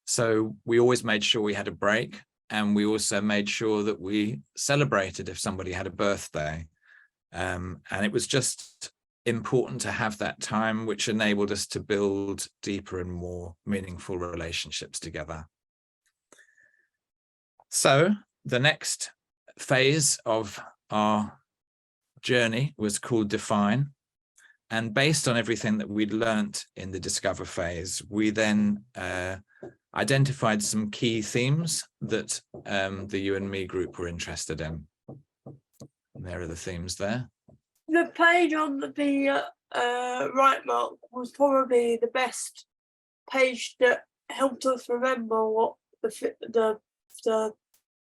So we always made sure we had a break, and we also made sure that we celebrated if somebody had a birthday. And it was just important to have that time, which enabled us to build deeper and more meaningful relationships together. So the next phase of our journey was called Define. And based on everything that we'd learnt in the Discover phase, we then identified some key themes that the You and Me group were interested in. And there are the themes there. The page on the right, Mark, was probably the best page that helped us remember what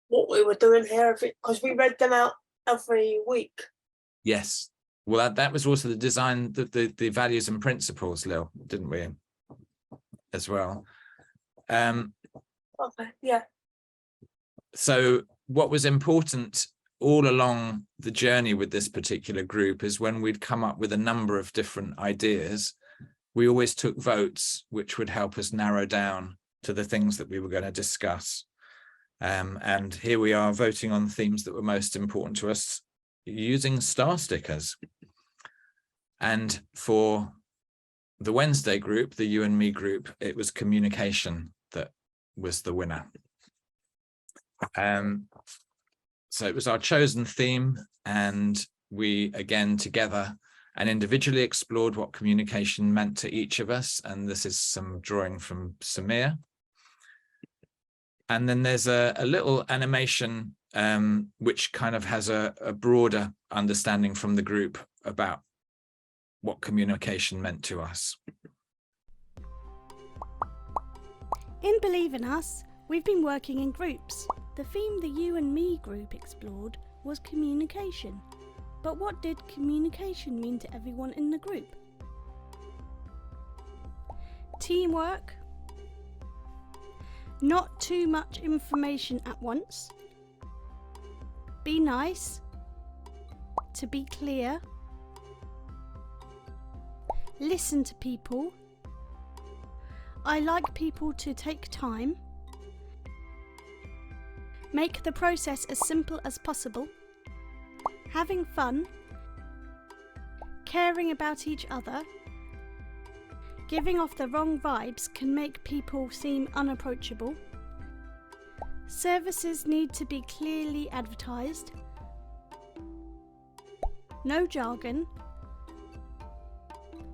what we were doing here, because we read them out every week. Yes. Well, that was also the design, the values and principles, Lil, didn't we? As well. Okay, yeah. So what was important all along the journey with this particular group is when we'd come up with a number of different ideas, we always took votes, which would help us narrow down to the things that we were going to discuss. And here we are voting on themes that were most important to us using star stickers. And for the Wednesday group, the You and Me group, it was communication that was the winner. So it was our chosen theme, and we again together and individually explored what communication meant to each of us. And this is some drawing from Samir. And then there's a little animation which kind of has a broader understanding from the group about what communication meant to us. In Believe in Us, we've been working in groups. The theme the You and Me group explored was communication. But what did communication mean to everyone in the group? Teamwork, not too much information at once, be nice, to be clear, listen to people, I like people to take time, make the process as simple as possible, having fun, caring about each other, giving off the wrong vibes can make people seem unapproachable, services need to be clearly advertised, no jargon,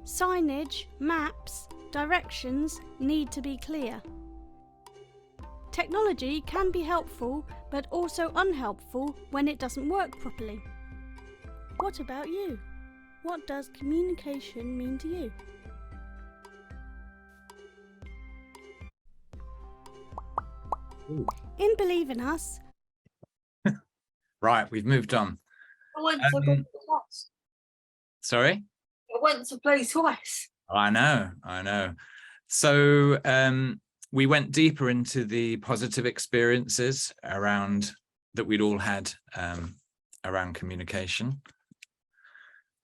signage, maps, directions need to be clear. Technology can be helpful but also unhelpful when it doesn't work properly. What about you? What does communication mean to you? In Believe in Us. Right, we've moved on. I went to play twice. Sorry? I went to play twice. I know. So we went deeper into the positive experiences around that we'd all had around communication.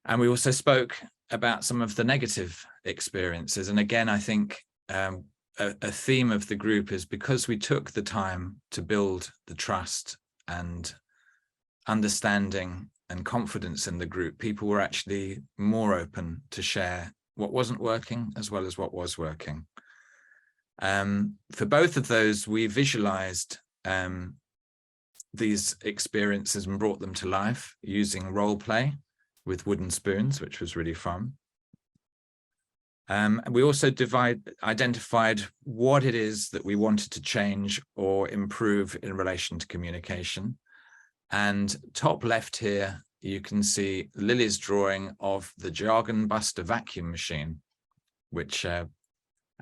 And we also spoke about some of the negative experiences. And again, I think a theme of the group is because we took the time to build the trust and understanding and confidence in the group, people were actually more open to share what wasn't working as well as what was working. For both of those, we visualized these experiences and brought them to life using role play with wooden spoons, which was really fun. And we also identified what it is that we wanted to change or improve in relation to communication. And top left here, you can see Lily's drawing of the Jargon Buster vacuum machine, which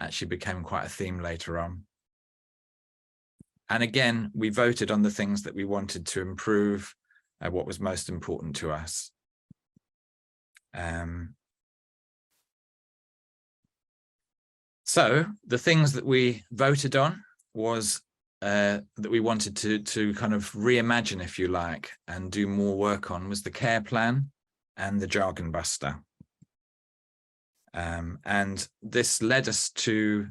actually became quite a theme later on. And again, we voted on the things that we wanted to improve, what was most important to us. So the things that we voted on was that we wanted to kind of reimagine, if you like, and do more work on was the care plan and the Jargon Buster. And this led us to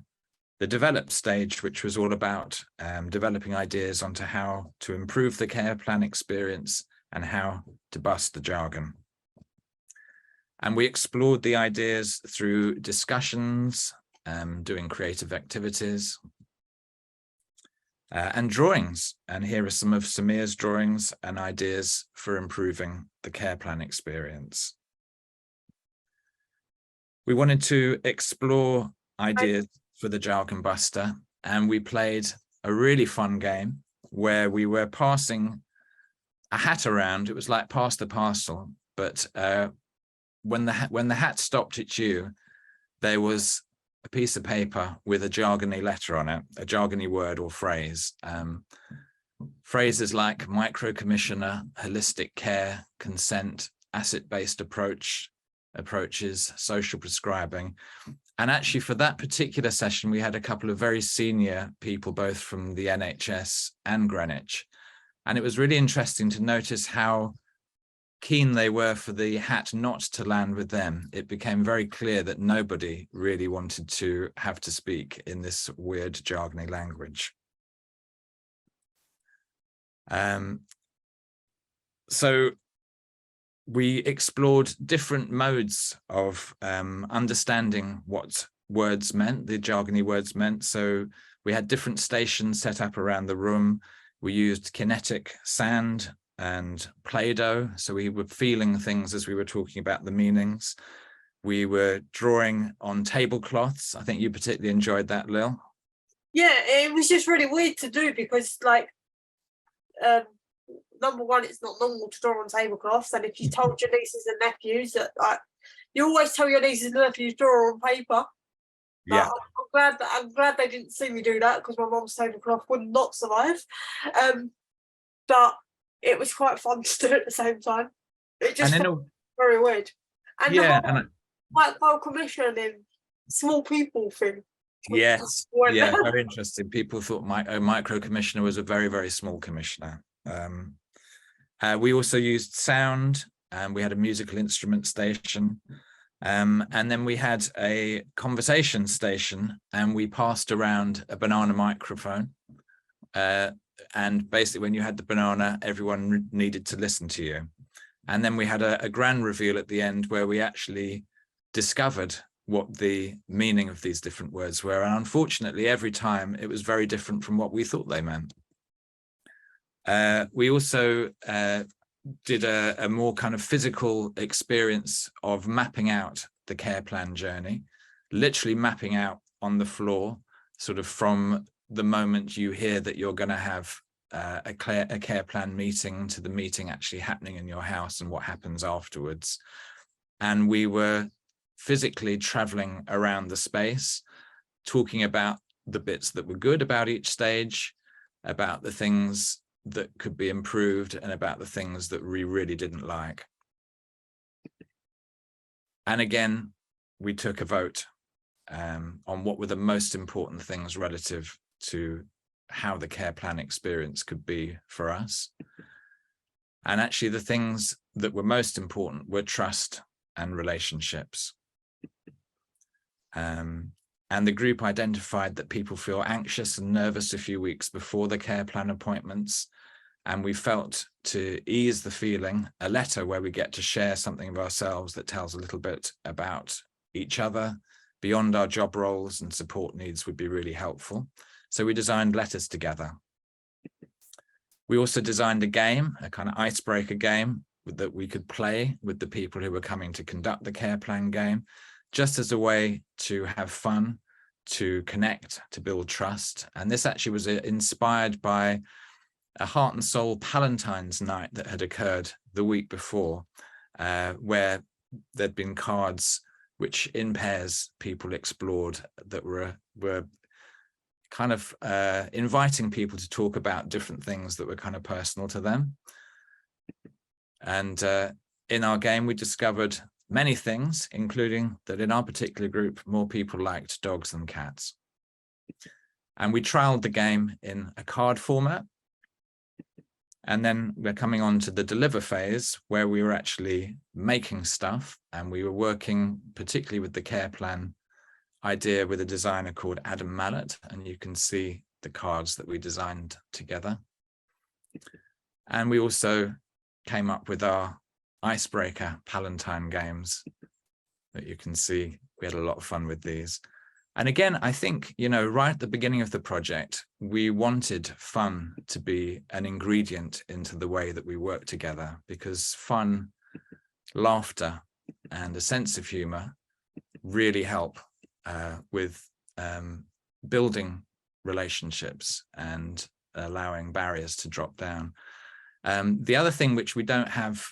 the develop stage, which was all about developing ideas onto how to improve the care plan experience and how to bust the jargon. And we explored the ideas through discussions, doing creative activities, and drawings. And here are some of Samir's drawings and ideas for improving the care plan experience. We wanted to explore ideas for the Jargon Buster, and we played a really fun game where we were passing a hat around. It was like pass the parcel, but when the hat stopped at you, there was a piece of paper with a jargony letter on it, a jargony word or phrase. Phrases like micro commissioner, holistic care, consent, asset-based approaches, social prescribing. And actually for that particular session, we had a couple of very senior people, both from the NHS and Greenwich. And it was really interesting to notice how keen they were for the hat not to land with them. It became very clear that nobody really wanted to have to speak in this weird jargony language. So we explored different modes of understanding what words meant, the jargony words meant. So we had different stations set up around the room. We used kinetic sand and Play-Doh. So we were feeling things as we were talking about the meanings. We were drawing on tablecloths. I think you particularly enjoyed that, Lil. Yeah, it was just really weird to do because, like, number one, it's not normal to draw on tablecloths, and if you told your nieces and nephews that, like, you always tell your nieces and nephews draw on paper. Yeah, I'm glad they didn't see me do that because my mum's tablecloth would not survive. But it was quite fun to do at the same time. It just felt very weird. And yeah, the whole micro commissioning small people thing. Yes, yeah, very interesting. People thought micro commissioner was a very, very small commissioner. We also used sound, and we had a musical instrument station. And then we had a conversation station, and we passed around a banana microphone. And basically when you had the banana, everyone needed to listen to you. And then we had a grand reveal at the end where we actually discovered what the meaning of these different words were. And unfortunately, every time it was very different from what we thought they meant. We also did a more kind of physical experience of mapping out the care plan journey, literally mapping out on the floor, sort of from the moment you hear that you're going to have a care plan meeting to the meeting actually happening in your house and what happens afterwards. And we were physically traveling around the space, talking about the bits that were good about each stage, about the things that could be improved, and about the things that we really didn't like. And again, we took a vote on what were the most important things relative to how the care plan experience could be for us. And actually the things that were most important were trust and relationships. And the group identified that people feel anxious and nervous a few weeks before the care plan appointments. And we felt, to ease the feeling, a letter where we get to share something of ourselves that tells a little bit about each other beyond our job roles and support needs would be really helpful. So we designed letters together. We also designed a game, a kind of icebreaker game that we could play with the people who were coming to conduct the care plan game, just as a way to have fun, to connect, to build trust. And this actually was inspired by a Heart and Soul Palentine's night that had occurred the week before, where there'd been cards which in pairs people explored that were kind of inviting people to talk about different things that were kind of personal to them. And in our game, we discovered many things, including that in our particular group, more people liked dogs than cats. And we trialed the game in a card format. And then we're coming on to the deliver phase, where we were actually making stuff, and we were working particularly with the care plan idea with a designer called Adam Mallet, and you can see the cards that we designed together. And we also came up with our icebreaker Palentine games that you can see. We had a lot of fun with these. And again, I think, you know, right at the beginning of the project, we wanted fun to be an ingredient into the way that we work together, because fun, laughter, and a sense of humor really help with building relationships and allowing barriers to drop down. The other thing which we don't have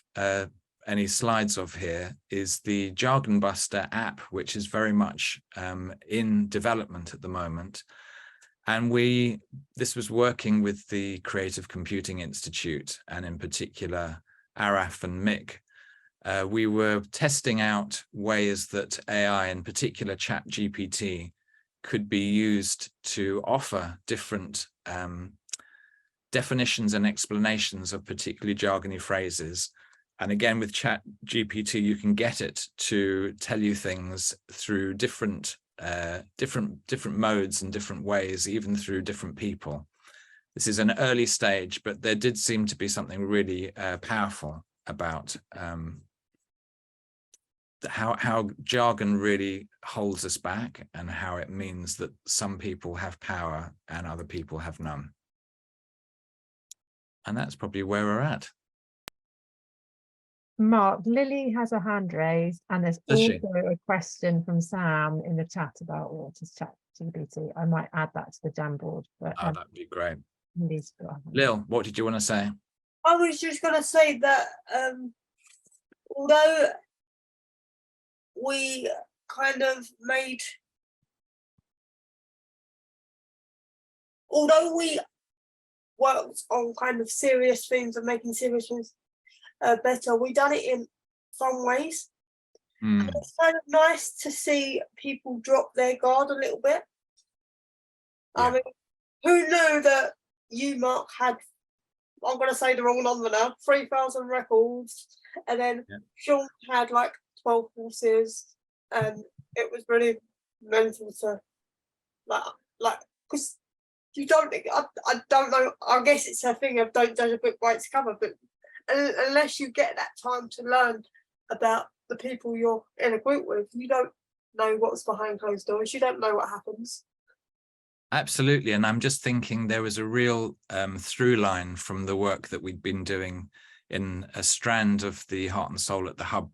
any slides of here is the Jargon Buster app, which is very much in development at the moment. And this was working with the Creative Computing Institute, and in particular, Araf and Mick. We were testing out ways that AI, in particular ChatGPT, could be used to offer different definitions and explanations of particularly jargony phrases. And again, with ChatGPT, you can get it to tell you things through different modes and different ways, even through different people. This is an early stage, but there did seem to be something really powerful about how jargon really holds us back, and how it means that some people have power and other people have none. And that's probably where we're at. Mark, Lily has a hand raised, and there's Does also she? a question from Sam in the chat about ChatGPT. I might add that to the Jamboard, but Oh, that'd be great. Lily's got her hand. Lil, what did you want to say? I was just going to say that although we kind of made, although we worked on kind of serious things and making serious things better, we done it in fun ways. Mm. It's kind of nice to see people drop their guard a little bit. I mean, who knew that you, Mark, had, I'm going to say the wrong number now, 3,000 records, and then Sean had like 12 horses, and it was really mental to like because you don't, I don't know, I guess it's a thing of don't judge a book by its cover, but unless you get that time to learn about the people you're in a group with, you don't know what's behind closed doors, you don't know what happens. Absolutely. And I'm just thinking there was a real through line from the work that we'd been doing in a strand of the Heart and Soul at the Hub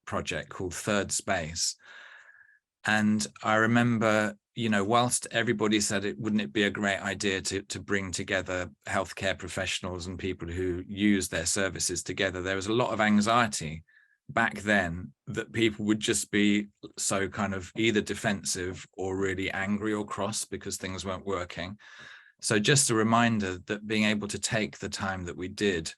project called Third Space. And I remember, you know, whilst everybody said wouldn't it be a great idea to bring together healthcare professionals and people who use their services together, there was a lot of anxiety back then that people would just be so kind of either defensive or really angry or cross because things weren't working. So just a reminder that being able to take the time that we did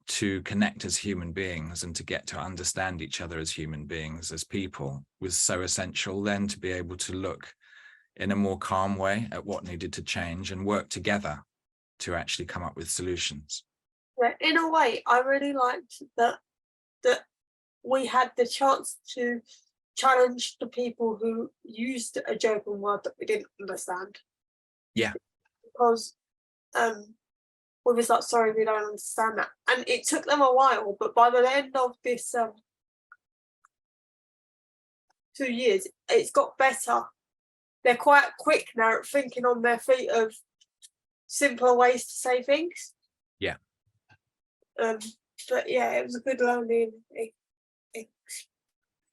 to connect as human beings and to get to understand each other as human beings, as people, was so essential then to be able to look in a more calm way at what needed to change and work together to actually come up with solutions. Yeah, in a way, I really liked that we had the chance to challenge the people who used a joking word that we didn't understand. Yeah. Because we was like, sorry, we don't understand that. And it took them a while, but by the end of this 2 years, it's got better. They're quite quick now at thinking on their feet of simpler ways to say things. Yeah. But yeah, it was a good learning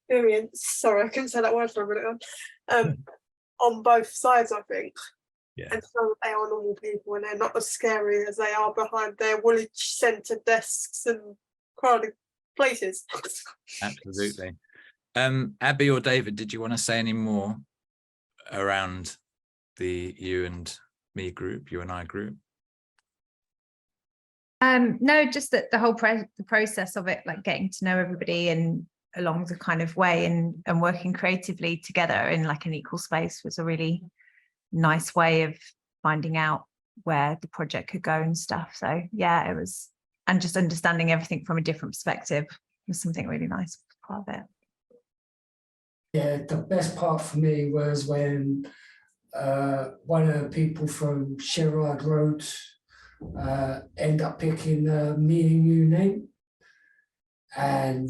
experience. Sorry, I couldn't say that word for a minute. On both sides, I think. Yeah. And so they are normal people and they're not as scary as they are behind their Woolwich Centre desks and crowded places. Absolutely. Abby or David, did you want to say any more around the you and me group, you and I group? No, just that the whole the process of it, like getting to know everybody and along the kind of way and working creatively together in like an equal space was a really nice way of finding out where the project could go and stuff. So yeah, it was, and just understanding everything from a different perspective was something really nice part of it. Yeah, the best part for me was when one of the people from Sherrard Road end up picking Me and You name, and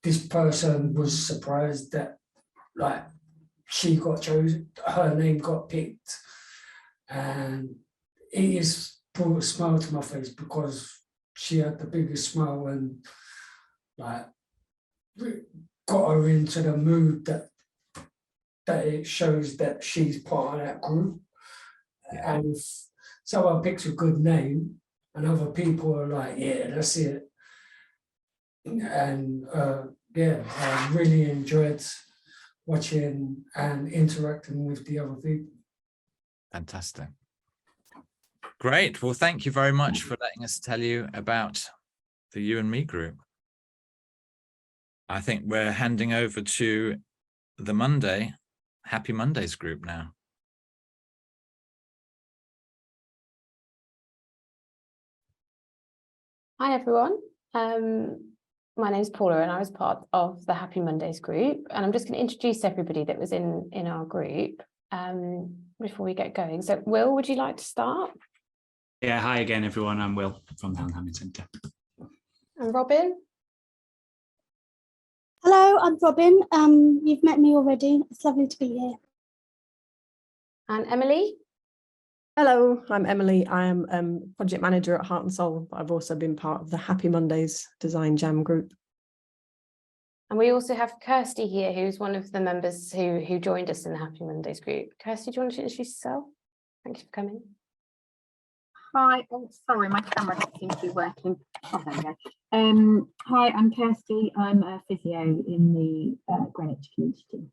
this person was surprised that like she got chosen, her name got picked, and it just brought a smile to my face because she had the biggest smile and like got her into the mood that it shows that she's part of that group. Yeah. And if someone picks a good name and other people are like, yeah, that's it. And yeah, I really enjoyed watching and interacting with the other people. Fantastic. Great. Well, thank you very much for letting us tell you about the You and Me group. I think we're handing over to the Happy Mondays group now. Hi everyone, my name's Paula and I was part of the Happy Mondays group, and I'm just going to introduce everybody that was in our group before we get going. So Will, would you like to start? Yeah, hi again everyone, I'm Will from the Helen Hamlin Centre. And Robin? Hello, I'm Robin. You've met me already. It's lovely to be here. And Emily? Hello, I'm Emily. I am project manager at Heart and Soul, but I've also been part of the Happy Mondays Design Jam group. And we also have Kirsty here, who's one of the members who joined us in the Happy Mondays group. Kirsty, do you want to introduce yourself? Thank you for coming. Hi, oh sorry, my camera doesn't seem to be working. Oh, there we go. Hi, I'm Kirsty. I'm a physio in the Greenwich community.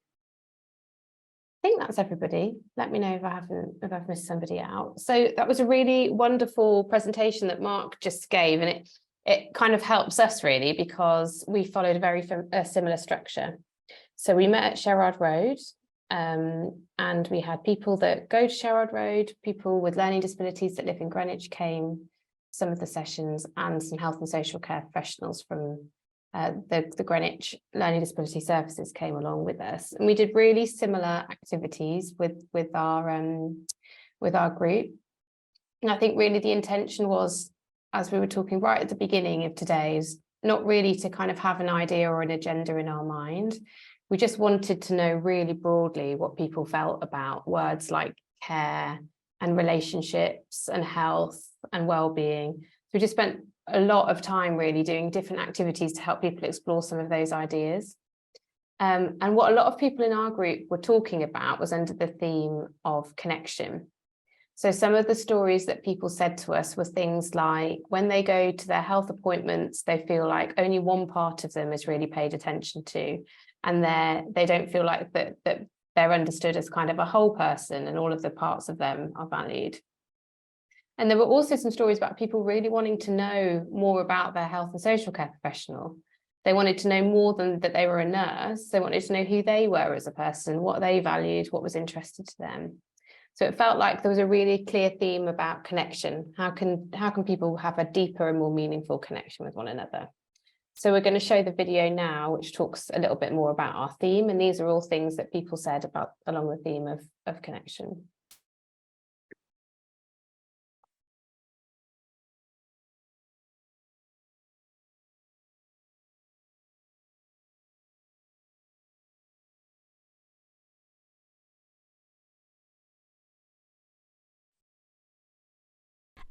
I think that's everybody. Let me know if I've missed somebody out. So that was a really wonderful presentation that Mark just gave, and it kind of helps us really because we followed a very similar structure. So we met at Sherrard Road, and we had people that go to Sherrard Road, people with learning disabilities that live in Greenwich came some of the sessions, and some health and social care professionals from the Greenwich Learning Disability Services came along with us, and we did really similar activities with our group. And I think really the intention was, as we were talking right at the beginning of today, is not really to kind of have an idea or an agenda in our mind. We just wanted to know really broadly what people felt about words like care and relationships and health and well-being. So we just spent a lot of time really doing different activities to help people explore some of those ideas. And what a lot of people in our group were talking about was under the theme of connection. So some of the stories that people said to us were things like when they go to their health appointments, they feel like only one part of them is really paid attention to, and they don't feel like that they're understood as kind of a whole person and all of the parts of them are valued. And there were also some stories about people really wanting to know more about their health and social care professional. They wanted to know more than that they were a nurse. They wanted to know who they were as a person, what they valued, what was interested to them. So it felt like there was a really clear theme about connection. How can people have a deeper and more meaningful connection with one another? So we're going to show the video now, which talks a little bit more about our theme. And these are all things that people said about along the theme of connection.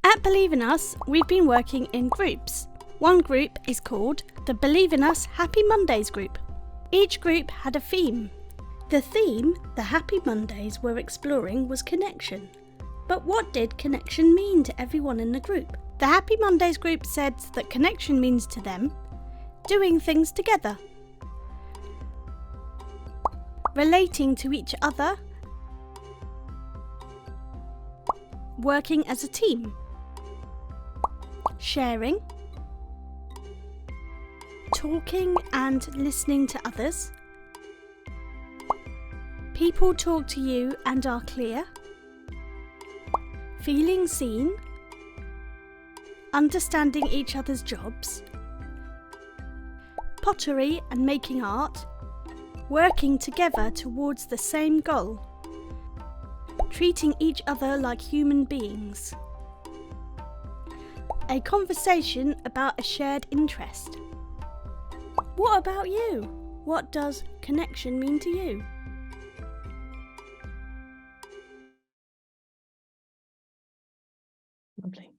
At Believe in Us, we've been working in groups. One group is called the Believe in Us Happy Mondays group. Each group had a theme. The theme the Happy Mondays were exploring was connection. But what did connection mean to everyone in the group? The Happy Mondays group said that connection means to them doing things together, relating to each other, working as a team, sharing, talking and listening to others. People talk to you and are clear. Feeling seen. Understanding each other's jobs. Pottery and making art. Working together towards the same goal. Treating each other like human beings. A conversation about a shared interest. What about you? What does connection mean to you? Lovely.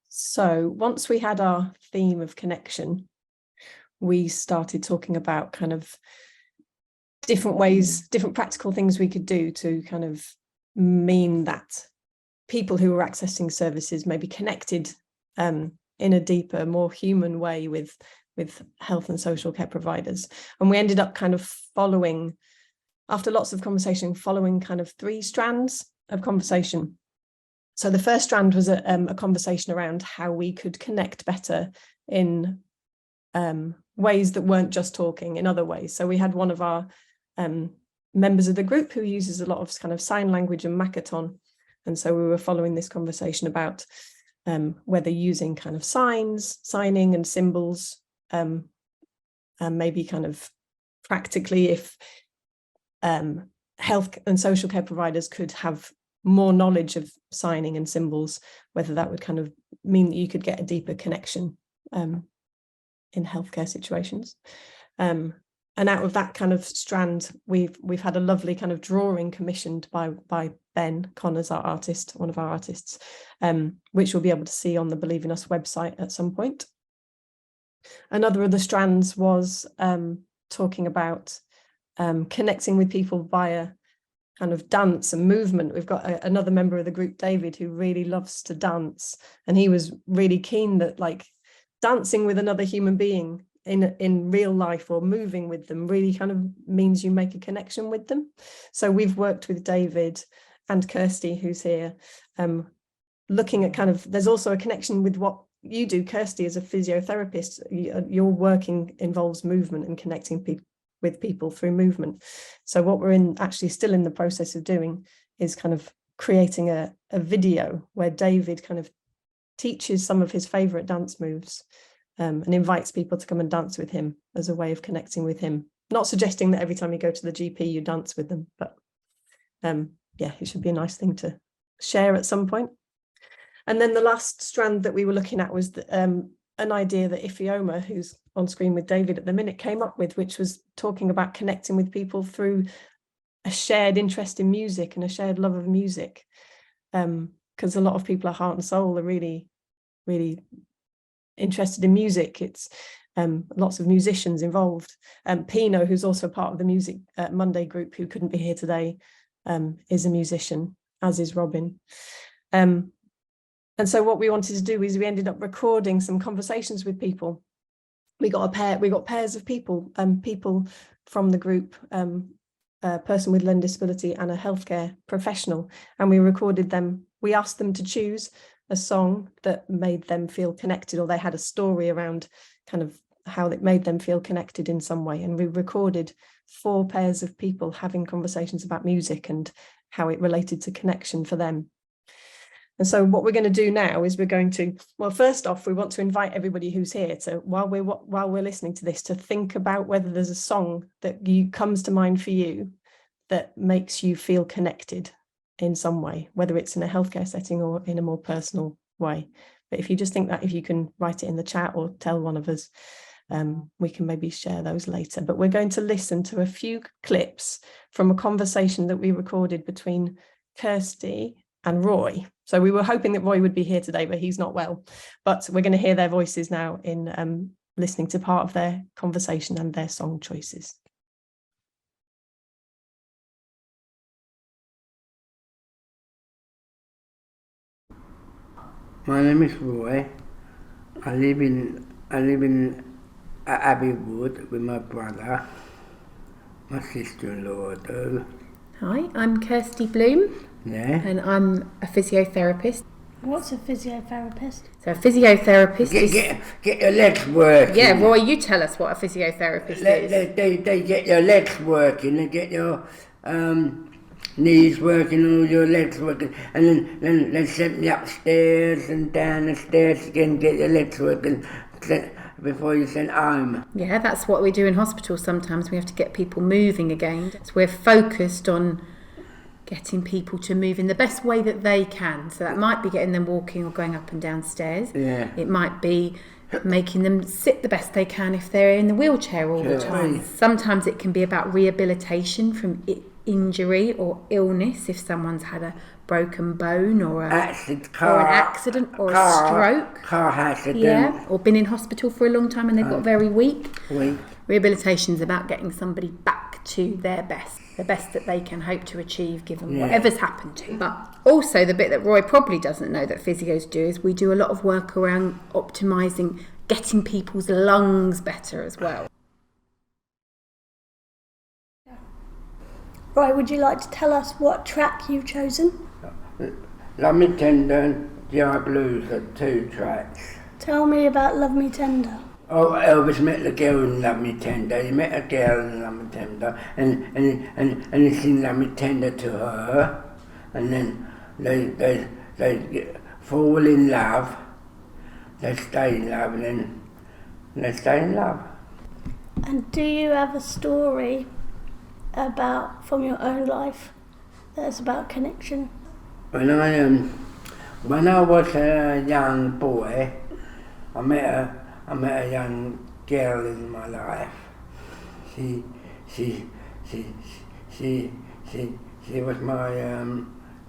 So once we had our theme of connection, we started talking about kind of different ways, different practical things we could do to kind of mean that people who were accessing services may be connected in a deeper, more human way with health and social care providers. And we ended up kind of following, after lots of conversation, following kind of 3 strands of conversation. So the first strand was a conversation around how we could connect better in ways that weren't just talking, in other ways. So we had one of our members of the group who uses a lot of kind of sign language and Makaton. And so we were following this conversation about whether using kind of signing and symbols, and maybe kind of practically if health and social care providers could have more knowledge of signing and symbols, whether that would kind of mean that you could get a deeper connection in healthcare situations. And out of that kind of strand, we've had a lovely kind of drawing commissioned by Ben Connors, our artist, one of our artists, which we'll be able to see on the Believe in Us website at some point. Another of the strands was talking about connecting with people via kind of dance and movement. We've got another member of the group, David, who really loves to dance, and he was really keen that like dancing with another human being in real life or moving with them really kind of means you make a connection with them. So we've worked with David and Kirsty, who's here, looking at kind of, there's also a connection with what you do, Kirsty, as a physiotherapist. Your working involves movement and connecting with people through movement. So what we're actually still in the process of doing is kind of creating a video where David kind of teaches some of his favorite dance moves, and invites people to come and dance with him as a way of connecting with him. Not suggesting that every time you go to the GP you dance with them, but yeah, it should be a nice thing to share at some point. And then the last strand that we were looking at was an idea that Ifioma, who's on screen with David at the minute, came up with, which was talking about connecting with people through a shared interest in music and a shared love of music. Because a lot of people at Heart and Soul are really, really interested in music. It's lots of musicians involved. Pino, who's also part of the Music Monday group, who couldn't be here today, is a musician, as is Robin. And so what we wanted to do is we ended up recording some conversations with people. We got pairs of people, people from the group, a person with learning disability and a healthcare professional, and we recorded them. We asked them to choose a song that made them feel connected, or they had a story around kind of how it made them feel connected in some way. And we recorded 4 pairs of people having conversations about music and how it related to connection for them. And so what we're going to do now is we're going to, well, first off, we want to invite everybody who's here to, while we're listening to this, to think about whether there's a song that comes to mind for you that makes you feel connected in some way, whether it's in a healthcare setting or in a more personal way. But if you just think that, if you can write it in the chat or tell one of us, we can maybe share those later. But we're going to listen to a few clips from a conversation that we recorded between Kirsty and Roy. So we were hoping that Roy would be here today, but he's not well. But we're going to hear their voices now in listening to part of their conversation and their song choices. My name is Roy. I live in Abbey Wood with my brother, my sister-in-law do. Hi, I'm Kirsty Bloom. Yeah. And I'm a physiotherapist. What's a physiotherapist? So a physiotherapist is... Get your legs working. Yeah, Roy, you tell us what a physiotherapist is. They get your legs working, they get your knees working, all your legs working, and then they sent me upstairs and down the stairs again, get your legs working before you send home. Yeah, that's what we do in hospital sometimes. We have to get people moving again. So we're focused on getting people to move in the best way that they can. So that might be getting them walking or going up and down stairs. Yeah. It might be making them sit the best they can if they're in the wheelchair all the time. Sometimes it can be about rehabilitation from injury or illness, if someone's had a broken bone or an accident or a stroke. Car accident. Yeah, or been in hospital for a long time and they've got very weak. Rehabilitation is about getting somebody back to their best, the best that they can hope to achieve given whatever's happened to. But also the bit that Roy probably doesn't know that physios do is we do a lot of work around optimising, getting people's lungs better as well. Roy, would you like to tell us what track you've chosen? Love Me Tender and GI Blues are 2 tracks. Tell me about Love Me Tender. Oh, Elvis met the girl in Love Me Tender. He met a girl in Love Me Tender, and he sang Love Me Tender to her, and then they fall in love. They stay in love, and then they stay in love. And do you have a story from your own life that's about connection? When I was a young boy, I met a young girl in my life, she was my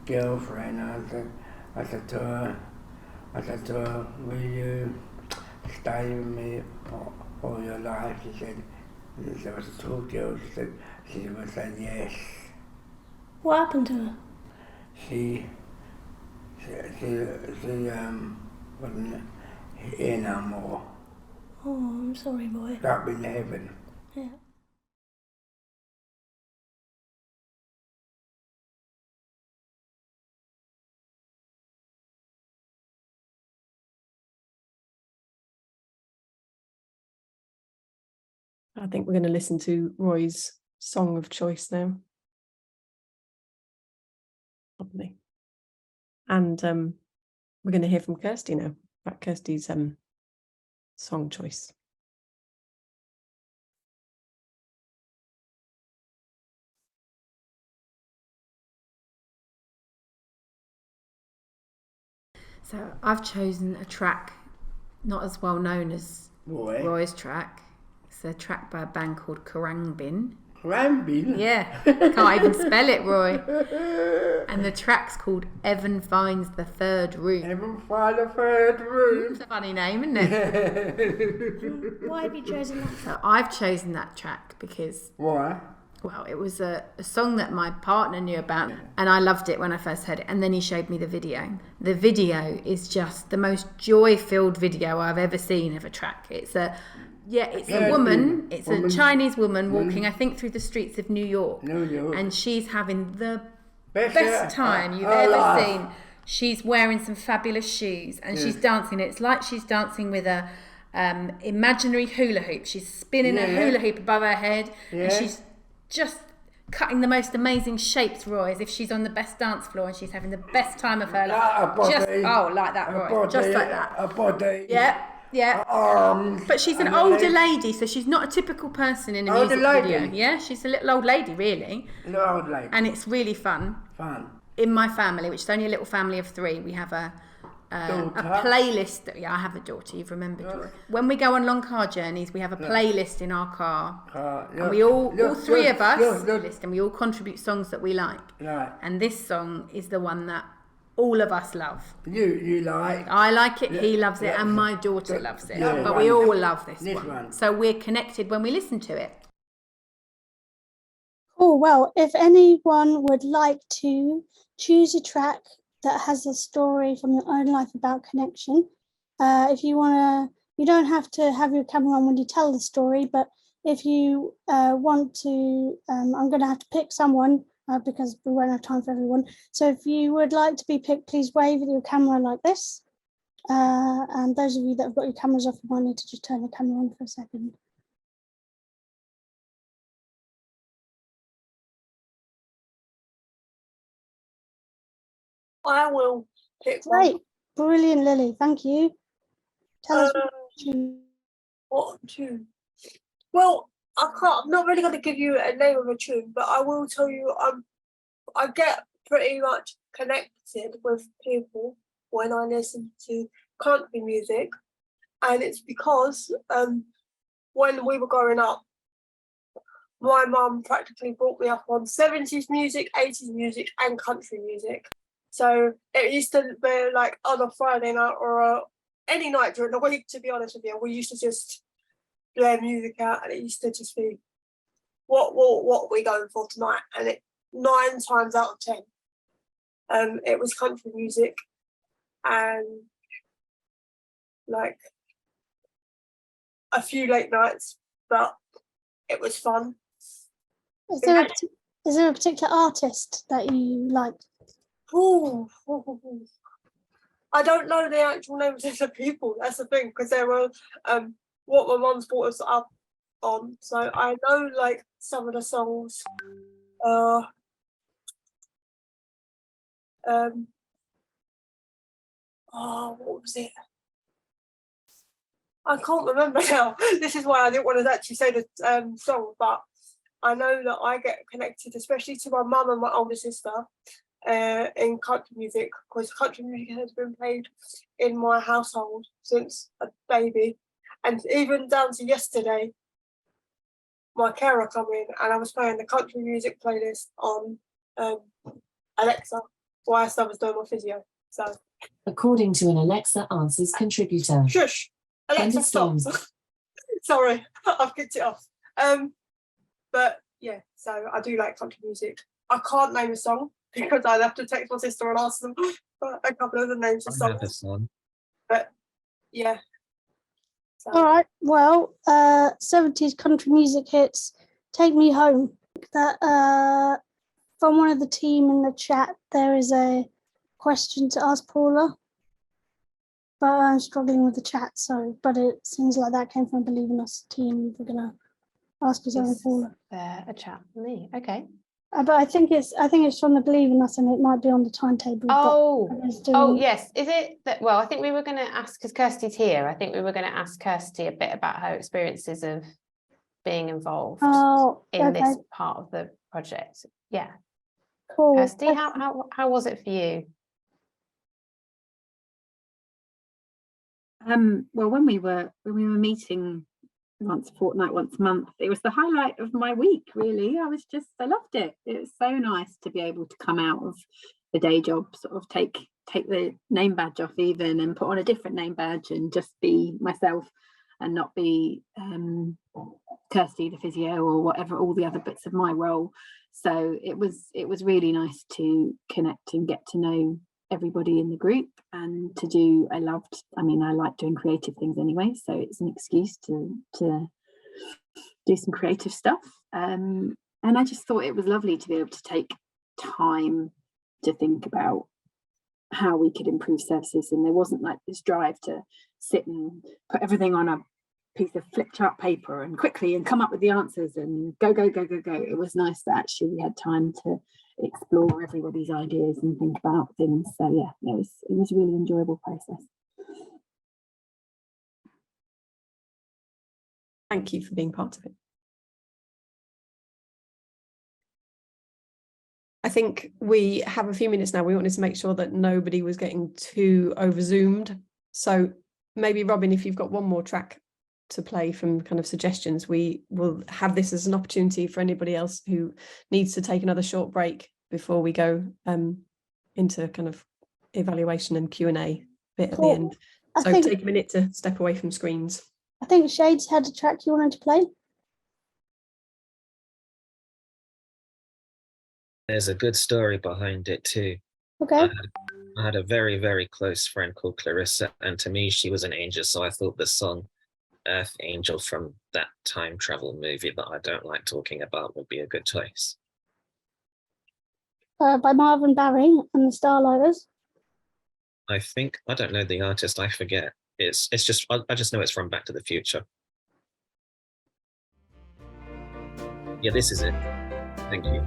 girlfriend. I said to her, will you stay with me all your life? She said, there was a tall girl, she would say yes. What happened to her? She wasn't here no more. Oh, I'm sorry, boy. Up in heaven. Yeah. I think we're going to listen to Roy's song of choice now. Probably. And we're going to hear from Kirsty now about Kirsty's song choice. So I've chosen a track not as well known as Roy's track. It's a track by a band called Karangbin. Karangbin? Yeah, can't even spell it, Roy. And the track's called Evan Finds the Third Room. Evan Finds the Third Room. It's a funny name, isn't it? Why have you chosen that? So I've chosen that track because... Why? Well, it was a song that my partner knew about, and I loved it when I first heard it, and then he showed me the video. The video is just the most joy-filled video I've ever seen of a track. It's a woman, it's a Chinese woman walking, I think, through the streets of New York. And she's having the best time you've ever seen. She's wearing some fabulous shoes, and she's dancing. It's like she's dancing with a imaginary hula hoop. She's spinning a hula hoop above her head, and she's just cutting the most amazing shapes, Roy, as if she's on the best dance floor and she's having the best time of her life. Like that, Roy. Just like that. A body. Yeah. But she's an older lady, so she's not a typical person in a music video. Yeah, she's a little old lady, really. Little old lady. And it's really fun. In my family, which is only a little family of 3, we have a playlist. Yeah, I have a daughter. You've remembered. Joy. When we go on long car journeys, we have a playlist in our car, and we all 3 of us list, and we all contribute songs that we like. Right. And this song is the one that all of us love. You like? I like it. He loves it, and my daughter loves it. But we all love this one. So we're connected when we listen to it. Oh, well, if anyone would like to choose a track that has a story from your own life about connection, if you want to, you don't have to have your camera on when you tell the story, but if you want to, I'm going to have to pick someone because we won't have time for everyone. So if you would like to be picked, please wave with your camera like this. And those of you that have got your cameras off, you might need to just turn the camera on for a second. I will pick Great, one. brilliant, Lily. Thank you. Tell us what tune. Well, I'm not really going to give you a name of a tune, but I will tell you I get pretty much connected with people when I listen to country music, and it's because when we were growing up, my mum practically brought me up on 70s music, 80s music, and country music. So it used to be like on a Friday night or any night during the week, to be honest with you, we used to just play music out, and it used to just be, what are we going for tonight? And it 9 times out of 10, it was country music, and like a few late nights, but it was fun. Is there a particular artist that you like? I don't know the actual names of the people. That's the thing, because they were what my mum's brought us up on. So I know like some of the songs. What was it? I can't remember now. This is why I didn't want to actually say the song, but I know that I get connected, especially to my mum and my older sister, in country music, because country music has been played in my household since a baby, and even down to yesterday, my carer come in and I was playing the country music playlist on Alexa whilst I was doing my physio. So, according to an Alexa Answers contributor. Shush, Alexa, stop. Thunderstorms. Sorry, I've kicked it off. But yeah, so I do like country music. I can't name a song because I'd have to text my sister and ask them for a couple of the names of I have a songs. song. But yeah. So. All right. Well, 70s country music hits "Take Me Home." That from one of the team in the chat, there is a question to ask Paula, but I'm struggling with the chat. So, but it seems like that came from Believe in Us team. We're gonna ask us on Paula. There a chat for me. Okay. But I think it's from the Believe in Us, and it might be on the timetable. Oh, yes. Is it that? Well, I think we were going to ask, because Kirsty's here. I think we were going to ask Kirsty a bit about her experiences of being involved in this part of the project. Yeah. Cool. Kirsty, how was it for you? Well, when we were meeting once a fortnight, once a month, it was the highlight of my week, really. I loved it. It was so nice to be able to come out of the day job, sort of take the name badge off even and put on a different name badge and just be myself and not be Kirsty the physio or whatever, all the other bits of my role. So it was really nice to connect and get to know everybody in the group and to do. I like doing creative things anyway, so it's an excuse to do some creative stuff, and I just thought it was lovely to be able to take time to think about how we could improve services, and there wasn't like this drive to sit and put everything on a piece of flip chart paper and quickly and come up with the answers and go. It was nice that actually we had time to explore everybody's ideas and think about things. So yeah, it was a really enjoyable process. Thank you for being part of it. I think we have a few minutes now. We wanted to make sure that nobody was getting too over zoomed. So maybe Robin, if you've got one more track to play from kind of suggestions, we will have this as an opportunity for anybody else who needs to take another short break before we go into kind of evaluation and Q&A bit at the end. So take a minute to step away from screens. I think Shades had a track you wanted to play. There's a good story behind it too. Okay. I had a very, very close friend called Clarissa, and to me, she was an angel. So I thought the song Earth Angel from that time travel movie that I don't like talking about would be a good choice. By Marvin Barry and the Starlighters. I don't know the artist, I forget. It's just, I just know it's from Back to the Future. Yeah, this is it. Thank you.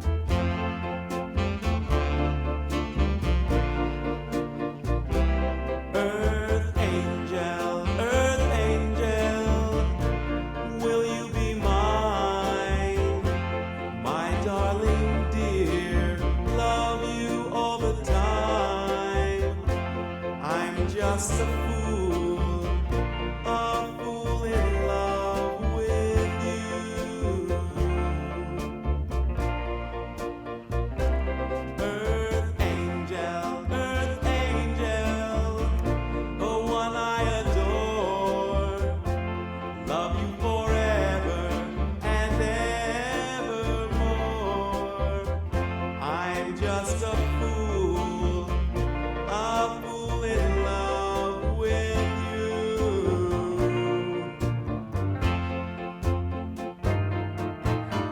Just a fool in love with you. Earth angel, the one I adore. Love you forever and evermore. I'm just a fool in love with you.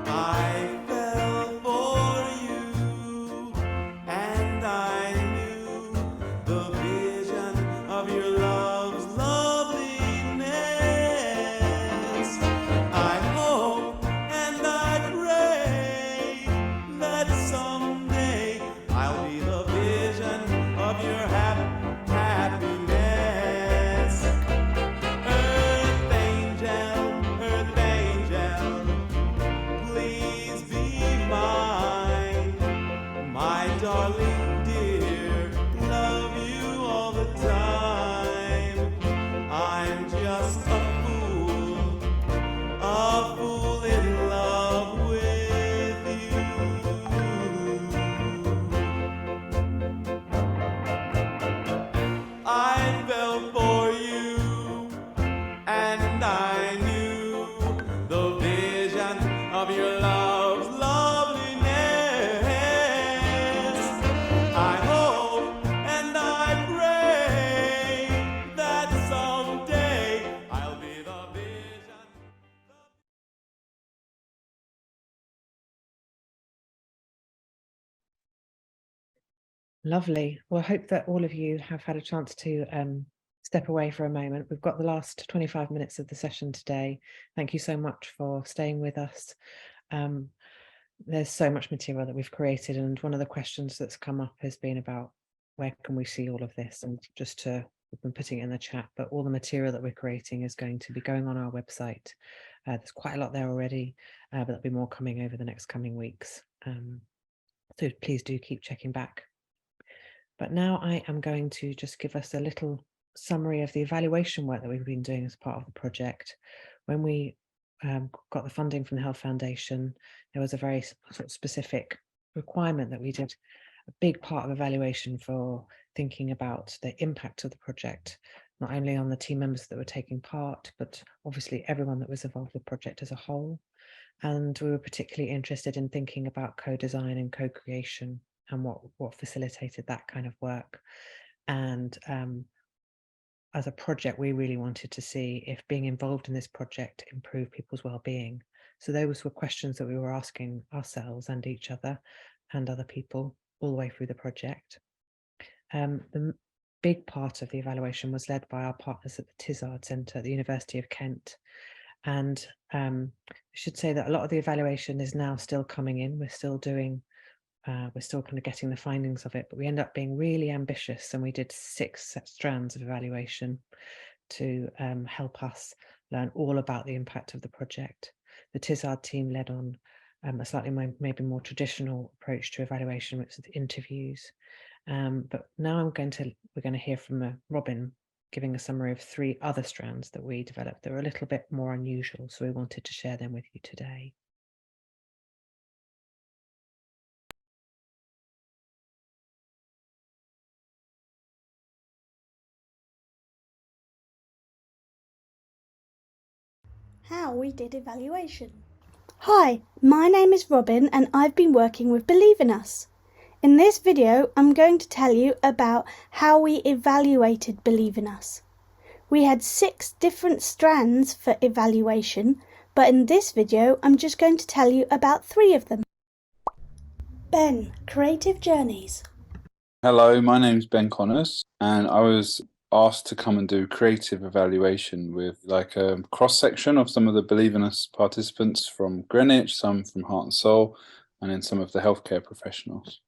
I fell for you, and I knew the vision of your love's loveliness. I hope and I pray that someday I'll be the vision of your happiness. Earth angel, please be mine, my darling dear, love you all the time. I'm just a fool in love. Lovely. Well, I hope that all of you have had a chance to step away for a moment. We've got the last 25 minutes of the session today. Thank you so much for staying with us. There's so much material that we've created, and one of the questions that's come up has been about where can we see all of this, and we've been putting it in the chat, but all the material that we're creating is going to be going on our website. There's quite a lot there already, but there'll be more coming over the next coming weeks. So please do keep checking back. But now I am going to just give us a little summary of the evaluation work that we've been doing as part of the project. When we got the funding from the Health Foundation, there was a very sort of specific requirement that we did a big part of evaluation for thinking about the impact of the project, not only on the team members that were taking part, but obviously everyone that was involved with the project as a whole. And we were particularly interested in thinking about co-design and co-creation and what facilitated that kind of work. And as a project, we really wanted to see if being involved in this project improved people's well-being. So those were questions that we were asking ourselves and each other and other people all the way through the project. The big part of the evaluation was led by our partners at the Tizard Centre at the University of Kent. And I should say that a lot of the evaluation is now still coming in. We're still kind of getting the findings of it, but we end up being really ambitious, and we did 6 strands of evaluation to help us learn all about the impact of the project. The Tizard team led on a slightly maybe more traditional approach to evaluation, which is interviews. But now we're going to hear from Robin giving a summary of 3 other strands that we developed that were a little bit more unusual, so we wanted to share them with you today. How we did evaluation. Hi, my name is Robin and I've been working with Believe in Us. In this video, I'm going to tell you about how we evaluated Believe in Us. We had 6 different strands for evaluation, but in this video, I'm just going to tell you about 3 of them. Ben, Creative Journeys. Hello, my name's Ben Connors, and I was asked to come and do creative evaluation with like a cross-section of some of the Believe in Us participants from Greenwich, some from Heart and Soul, and then some of the healthcare professionals.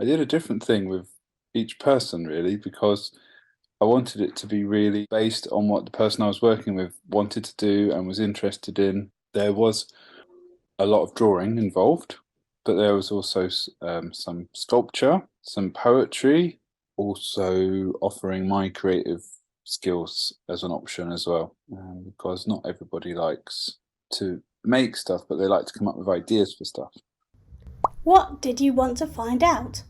I did a different thing with each person really, because I wanted it to be really based on what the person I was working with wanted to do and was interested in. There was a lot of drawing involved, but there was also some sculpture, some poetry, also offering my creative skills as an option as well, because not everybody likes to make stuff, but they like to come up with ideas for stuff. What did you want to find out?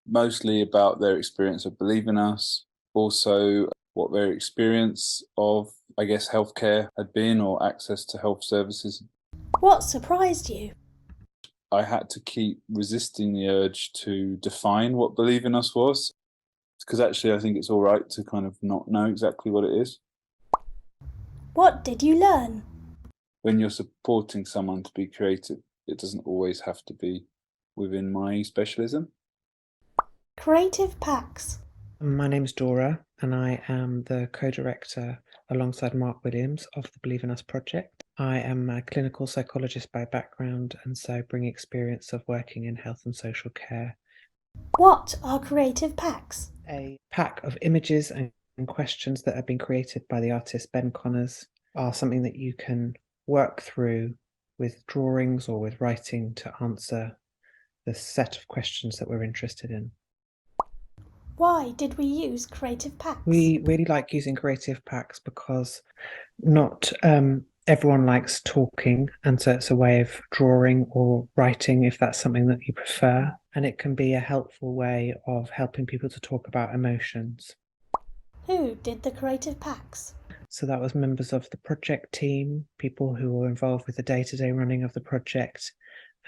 Mostly about their experience of Believe in Us, also what their experience of, I guess, healthcare had been, or access to health services. What surprised you? I had to keep resisting the urge to define what Believe in Us was, because actually I think it's all right to kind of not know exactly what it is. What did you learn? When you're supporting someone to be creative, it doesn't always have to be within my specialism. Creative Packs. My name's Dora, and I am the co-director alongside Mark Williams of the Believe in Us project. I am a clinical psychologist by background, and so bring experience of working in health and social care. What are Creative Packs? A pack of images and questions that have been created by the artist Ben Connors are something that you can work through with drawings or with writing to answer the set of questions that we're interested in. Why did we use Creative Packs? We really like using Creative Packs because not everyone likes talking, and so it's a way of drawing or writing if that's something that you prefer, and it can be a helpful way of helping people to talk about emotions. Who did the Creative Packs? So that was members of the project team, people who were involved with the day-to-day running of the project,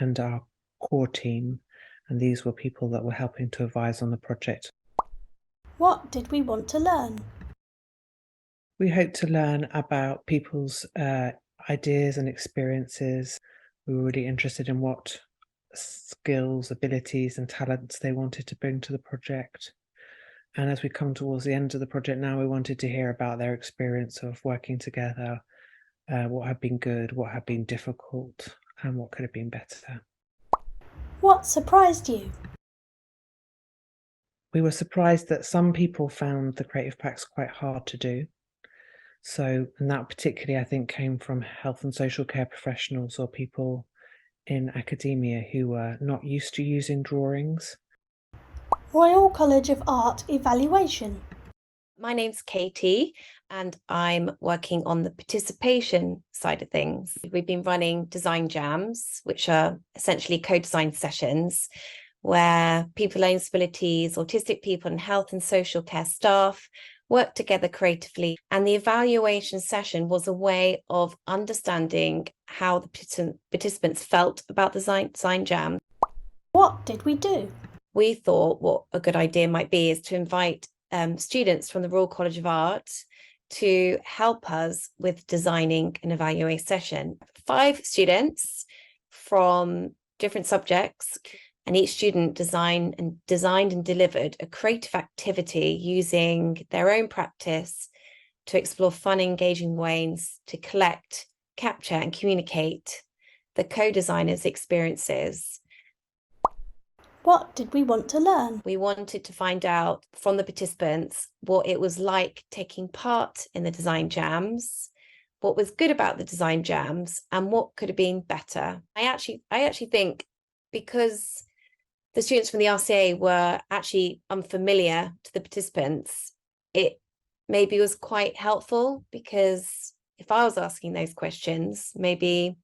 and our core team, and these were people that were helping to advise on the project. What did we want to learn? We hope to learn about people's ideas and experiences. We were really interested in what skills, abilities and talents they wanted to bring to the project. And as we come towards the end of the project now, we wanted to hear about their experience of working together, what had been good, what had been difficult, and what could have been better. What surprised you? We were surprised that some people found the creative packs quite hard to do. So, and that particularly, I think, came from health and social care professionals or people in academia who were not used to using drawings. Royal College of Art evaluation. My name's Katie and I'm working on the participation side of things. We've been running design jams, which are essentially co-design sessions where people with learning disabilities, autistic people and health and social care staff work together creatively. And the evaluation session was a way of understanding how the participants felt about the design jam. What did we do? We thought what a good idea might be is to invite students from the Royal College of Art to help us with designing an evaluation session. 5 students from different subjects, and each student designed and delivered a creative activity using their own practice to explore fun, engaging ways to collect, capture and communicate the co-designers' experiences. What did we want to learn? We wanted to find out from the participants what it was like taking part in the design jams, what was good about the design jams, and what could have been better. I actually think because the students from the RCA were actually unfamiliar to the participants, it maybe was quite helpful, because if I was asking those questions, maybe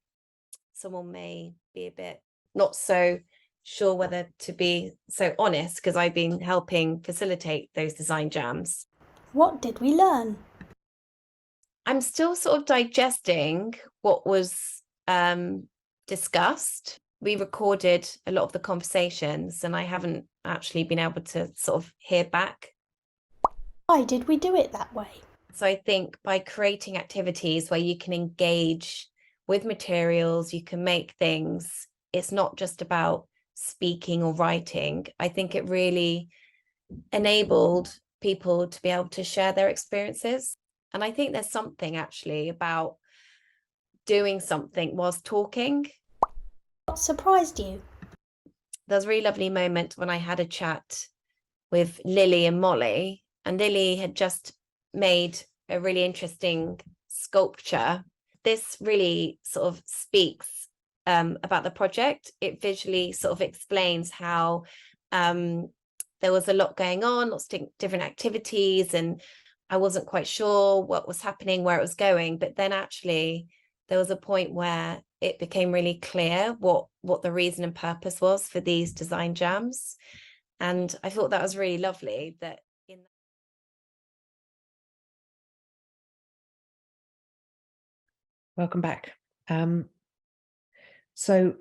someone may be a bit not so sure whether to be so honest, because I've been helping facilitate those design jams. What did we learn? I'm still sort of digesting what was discussed. We recorded a lot of the conversations and I haven't actually been able to sort of hear back. Why did we do it that way? So I think by creating activities where you can engage with materials, you can make things, it's not just about speaking or writing. I think it really enabled people to be able to share their experiences. And I think there's something actually about doing something whilst talking. What surprised you? There was a really lovely moment when I had a chat with Lily and Molly, and Lily had just made a really interesting sculpture. This really sort of speaks about the project. It visually sort of explains how there was a lot going on, lots of different activities, and I wasn't quite sure what was happening, where it was going. But then actually there was a point where it became really clear what the reason and purpose was for these design jams. And I thought that was really lovely that Welcome back. So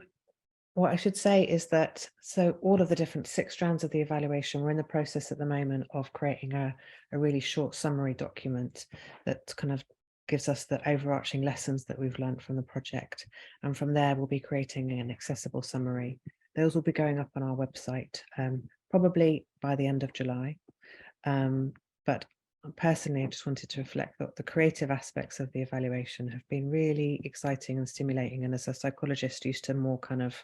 what I should say is that, so all of the different 6 strands of the evaluation, we're in the process at the moment of creating a really short summary document that kind of gives us the overarching lessons that we've learned from the project. And from there, we'll be creating an accessible summary. Those will be going up on our website, probably by the end of July. But personally, I just wanted to reflect that the creative aspects of the evaluation have been really exciting and stimulating. And as a psychologist used to more kind of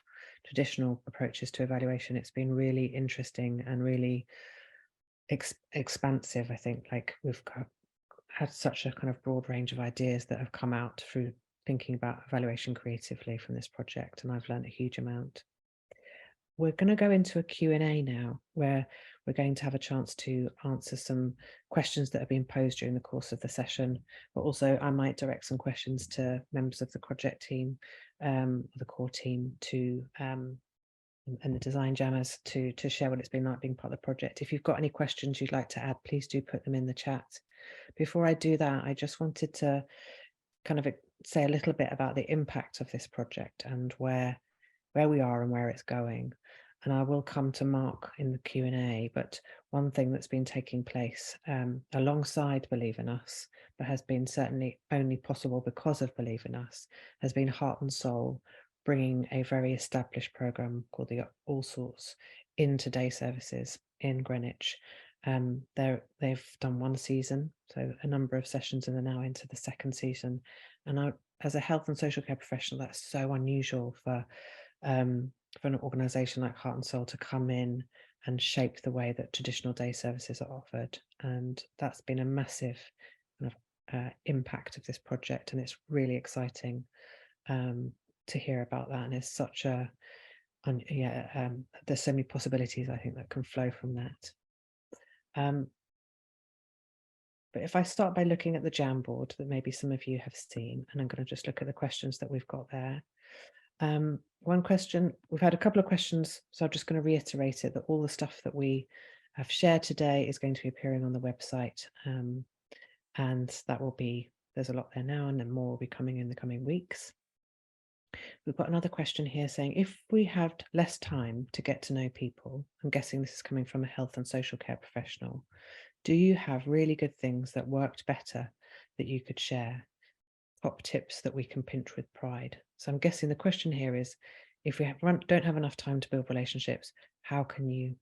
traditional approaches to evaluation, it's been really interesting and really expansive. I think, like, we've had such a kind of broad range of ideas that have come out through thinking about evaluation creatively from this project, and I've learned a huge amount. We're going to go into a Q&A now, where we're going to have a chance to answer some questions that have been posed during the course of the session, but also I might direct some questions to members of the project team, the core team, and the design jammers to share what it's been like being part of the project. If you've got any questions you'd like to add, please do put them in the chat. Before I do that, I just wanted to kind of say a little bit about the impact of this project and where we are and where it's going. And I will come to Mark in the Q&A, but one thing that's been taking place alongside Believe in Us, but has been certainly only possible because of Believe in Us, has been Heart and Soul bringing a very established program called the All Sorts into day services in Greenwich. They've done one season, so a number of sessions, and they're now into the second season. And as a health and social care professional, that's so unusual for an organisation like Heart and Soul to come in and shape the way that traditional day services are offered. And that's been a massive kind of impact of this project, and it's really exciting to hear about that. And it's such a there's so many possibilities, I think, that can flow from that. But if I start by looking at the Jamboard that maybe some of you have seen, and I'm going to just look at the questions that we've got there. One question, we've had a couple of questions, so I'm just going to reiterate it, that all the stuff that we have shared today is going to be appearing on the website, and that will be, there's a lot there now, and then more will be coming in the coming weeks. We've got another question here saying, if we had less time to get to know people, I'm guessing this is coming from a health and social care professional, do you have really good things that worked better that you could share? Top tips that we can pinch with pride. So I'm guessing the question here is, if we don't have enough time to build relationships, how can you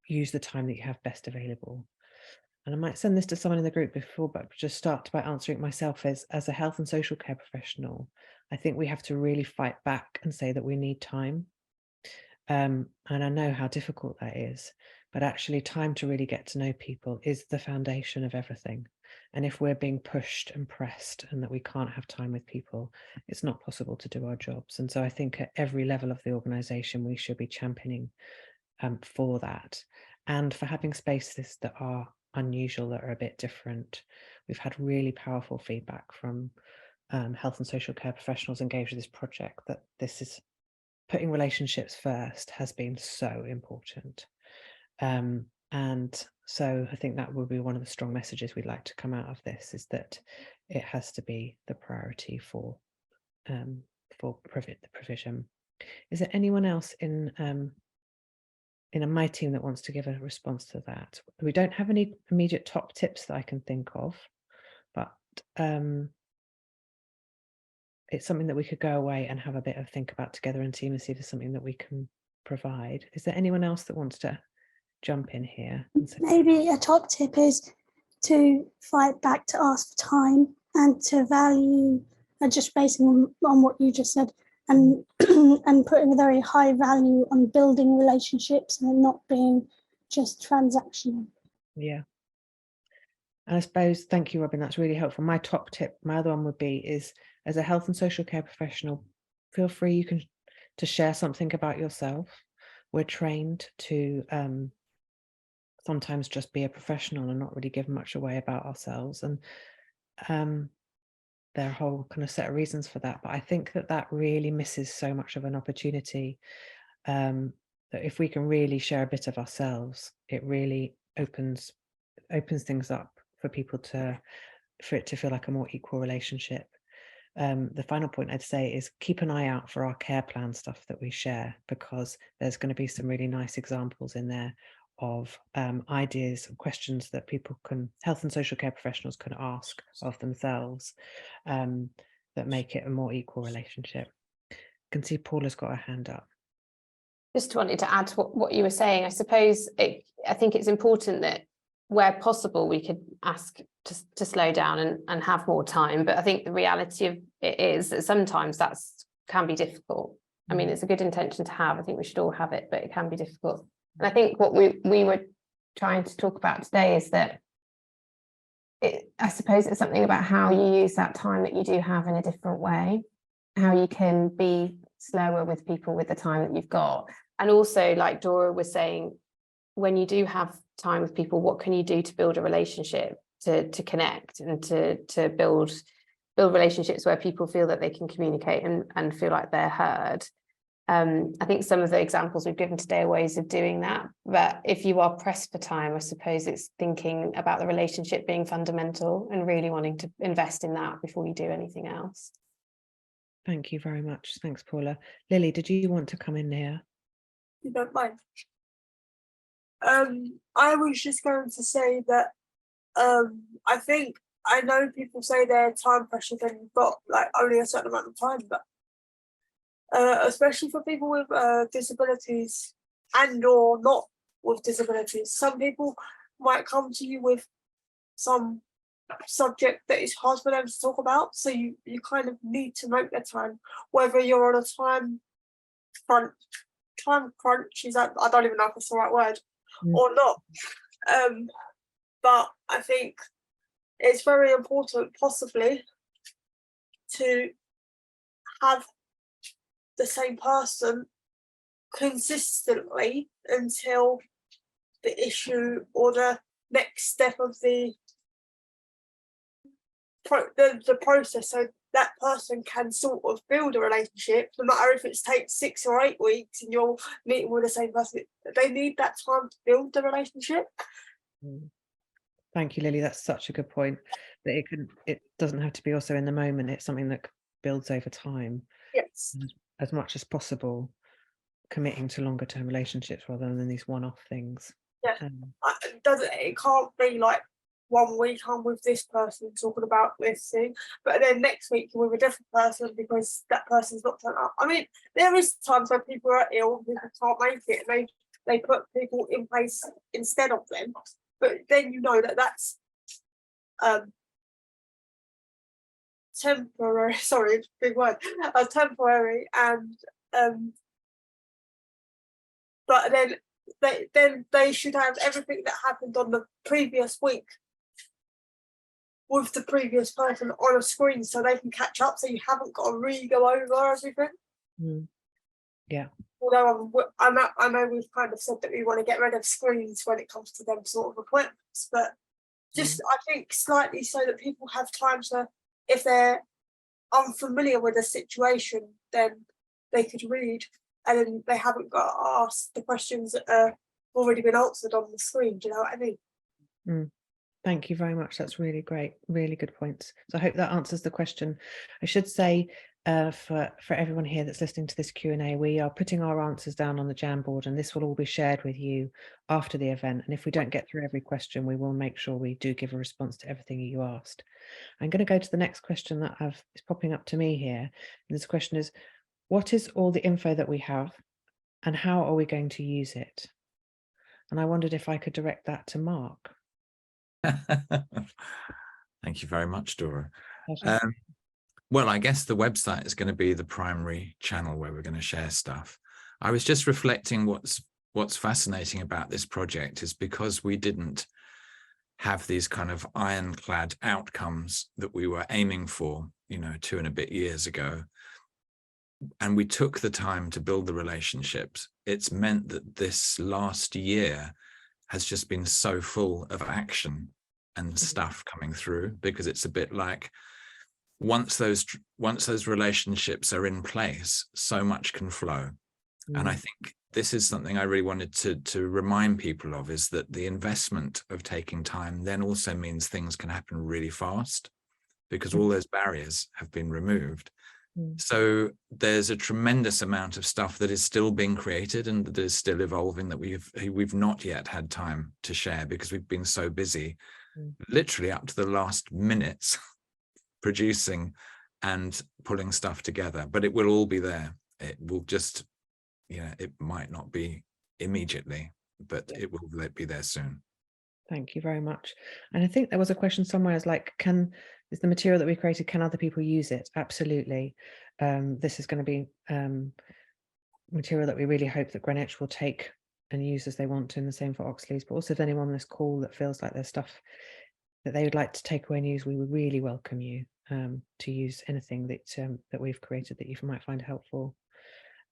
use the time that you have best available? And I might send this to someone in the group before, but just start by answering it myself as a health and social care professional. I think we have to really fight back and say that we need time. And I know how difficult that is, but actually time to really get to know people is the foundation of everything. And if we're being pushed and pressed and that we can't have time with people, it's not possible to do our jobs. And so I think at every level of the organisation, we should be championing for that, and for having spaces that are unusual, that are a bit different. We've had really powerful feedback from health and social care professionals engaged with this project, that this is putting relationships first has been so important. And so I think that will be one of the strong messages we'd like to come out of this, is that it has to be the priority for the provision. Is there anyone else in my team that wants to give a response to that? We don't have any immediate top tips that I can think of, but it's something that we could go away and have a bit of think about together in team and see if there's something that we can provide. Is there anyone else that wants to jump in here? Maybe a top tip is to fight back, to ask for time, and to value, just basing on what you just said, and and putting a very high value on building relationships and not being just transactional. Yeah. And I suppose, thank you, Robin, that's really helpful. My top tip, my other one would be, is as a health and social care professional, feel free to share something about yourself. We're trained to sometimes just be a professional and not really give much away about ourselves. And there are a whole kind of set of reasons for that. But I think that really misses so much of an opportunity, that if we can really share a bit of ourselves, it really opens things up for people for it to feel like a more equal relationship. The final point I'd say is keep an eye out for our care plan stuff that we share, because there's going to be some really nice examples in there of ideas and questions that health and social care professionals can ask of themselves, that make it a more equal relationship. I can see Paula's got her hand up. Just wanted to add to what you were saying. I suppose I think it's important that where possible we could ask to slow down and have more time, but I think the reality of it is that sometimes can be difficult. I mean, it's a good intention to have. I think we should all have it, but it can be difficult. And I think what we were trying to talk about today is that I suppose it's something about how you use that time that you do have in a different way, how you can be slower with people with the time that you've got. And also, like Dora was saying, when you do have time with people, what can you do to build a relationship, to connect, and to build relationships where people feel that they can communicate and feel like they're heard. I think some of the examples we've given today are ways of doing that, but if you are pressed for time, I suppose it's thinking about the relationship being fundamental and really wanting to invest in that before you do anything else. Thank you very much. Thanks, Paula. Lily, did you want to come in here? You don't mind. I was just going to say that I think I know people say they're time pressures and you've got like only a certain amount of time, but especially for people with disabilities and or not with disabilities. Some people might come to you with some subject that is hard for them to talk about, so you kind of need to make the time, whether you're on a time crunch, is that, I don't even know if that's the right word, or not. But I think it's very important possibly to have the same person consistently until the issue or the next step of the process, so that person can sort of build a relationship, no matter if it takes 6 or 8 weeks and you're meeting with the same person. They need that time to build the relationship. Thank you, Lily. That's such a good point. That it doesn't have to be also in the moment. It's something that builds over time. Yes. As much as possible, committing to longer term relationships rather than these one-off things. Yeah. It can't be like 1 week I'm with this person talking about this thing, but then next week you're with a different person because that person's not turned up. I mean, there is times when people are ill, people can't make it, and they put people in place instead of them. But then you know that that's temporary. Sorry, big word. Temporary, and but then they should have everything that happened on the previous week with the previous person on a screen, so they can catch up. So you haven't got to go over everything. Yeah. Although I know we've kind of said that we want to get rid of screens when it comes to them sort of appointments, but just I think slightly so that people have time to, if they're unfamiliar with a situation, then they could read, and then they haven't got to ask the questions that have already been answered on the screen. Do you know what I mean? Thank you very much. That's really great. Really good points. So I hope that answers the question. I should say for everyone here that's listening to this Q&A, we are putting our answers down on the Jamboard, and this will all be shared with you after the event. And if we don't get through every question, we will make sure we do give a response to everything you asked. I'm going to go to the next question that is popping up to me here. And this question is, what is all the info that we have and how are we going to use it? And I wondered if I could direct that to Mark. Thank you very much, Dora. Well, I guess the website is going to be the primary channel where we're going to share stuff. I was just reflecting what's fascinating about this project is because we didn't have these kind of ironclad outcomes that we were aiming for, 2 and a bit years ago, and we took the time to build the relationships. It's meant that this last year has just been so full of action and stuff coming through, because it's a bit like once those relationships are in place, so much can flow. And I think this is something I really wanted to remind people of, is that the investment of taking time then also means things can happen really fast, because all those barriers have been removed. So there's a tremendous amount of stuff that is still being created and that is still evolving that we've not yet had time to share because we've been so busy, literally up to the last minutes, producing and pulling stuff together. But it will all be there. It will just, it might not be immediately, but it will be there soon. Thank you very much. And I think there was a question somewhere is like, is the material that we created, can other people use it? Absolutely. This is going to be material that we really hope that Greenwich will take and use as they want to, and the same for Oxley's. But also if anyone on this call that feels like there's stuff that they would like to take away and use, we would really welcome you to use anything that we've created that you might find helpful.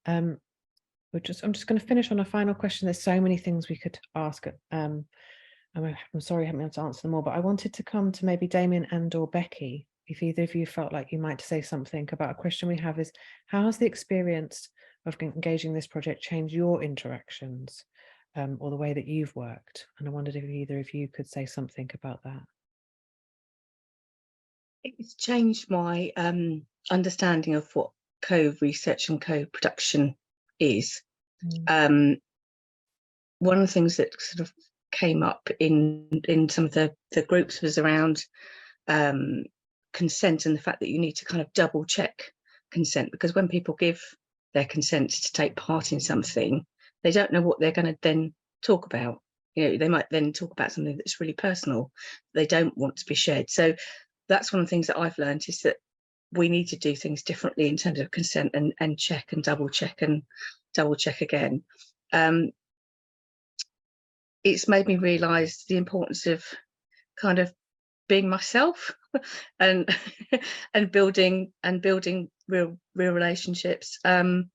I'm just going to finish on a final question. There's so many things we could ask. I'm sorry I haven't been able to answer them all, but I wanted to come to maybe Damien and or Becky, if either of you felt like you might say something about a question we have is, how has the experience of engaging this project changed your interactions or the way that you've worked? And I wondered if either of you could say something about that. It's changed my understanding of what co-research and co-production is. One of the things that sort of came up in some of the groups was around consent and the fact that you need to kind of double check consent, because when people give their consent to take part in something, they don't know what they're going to then talk about. You know, they might then talk about something that's really personal. They don't want to be shared. So that's one of the things that I've learned, is that we need to do things differently in terms of consent, and check and double check again. It's made me realise the importance of kind of being myself and and building real relationships. And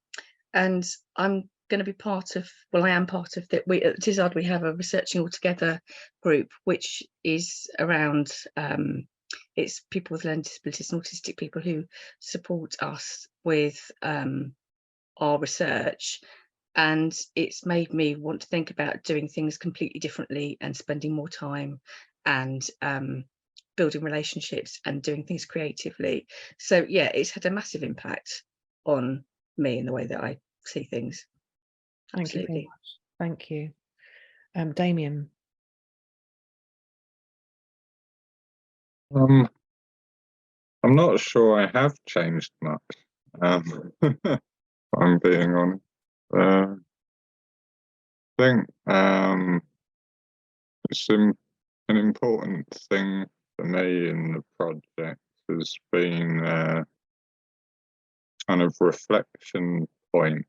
I'm going to be part of, well, I am part of that. We at Tizard, we have a Researching All Together group, which is around it's people with learning disabilities and autistic people who support us with our research. And it's made me want to think about doing things completely differently and spending more time and building relationships and doing things creatively. So yeah, it's had a massive impact on me in the way that I see things. Thank you very much. Thank you. Damien. I'm not sure I have changed much. I'm being honest. I think it's an important thing for me in the project has been kind of reflection point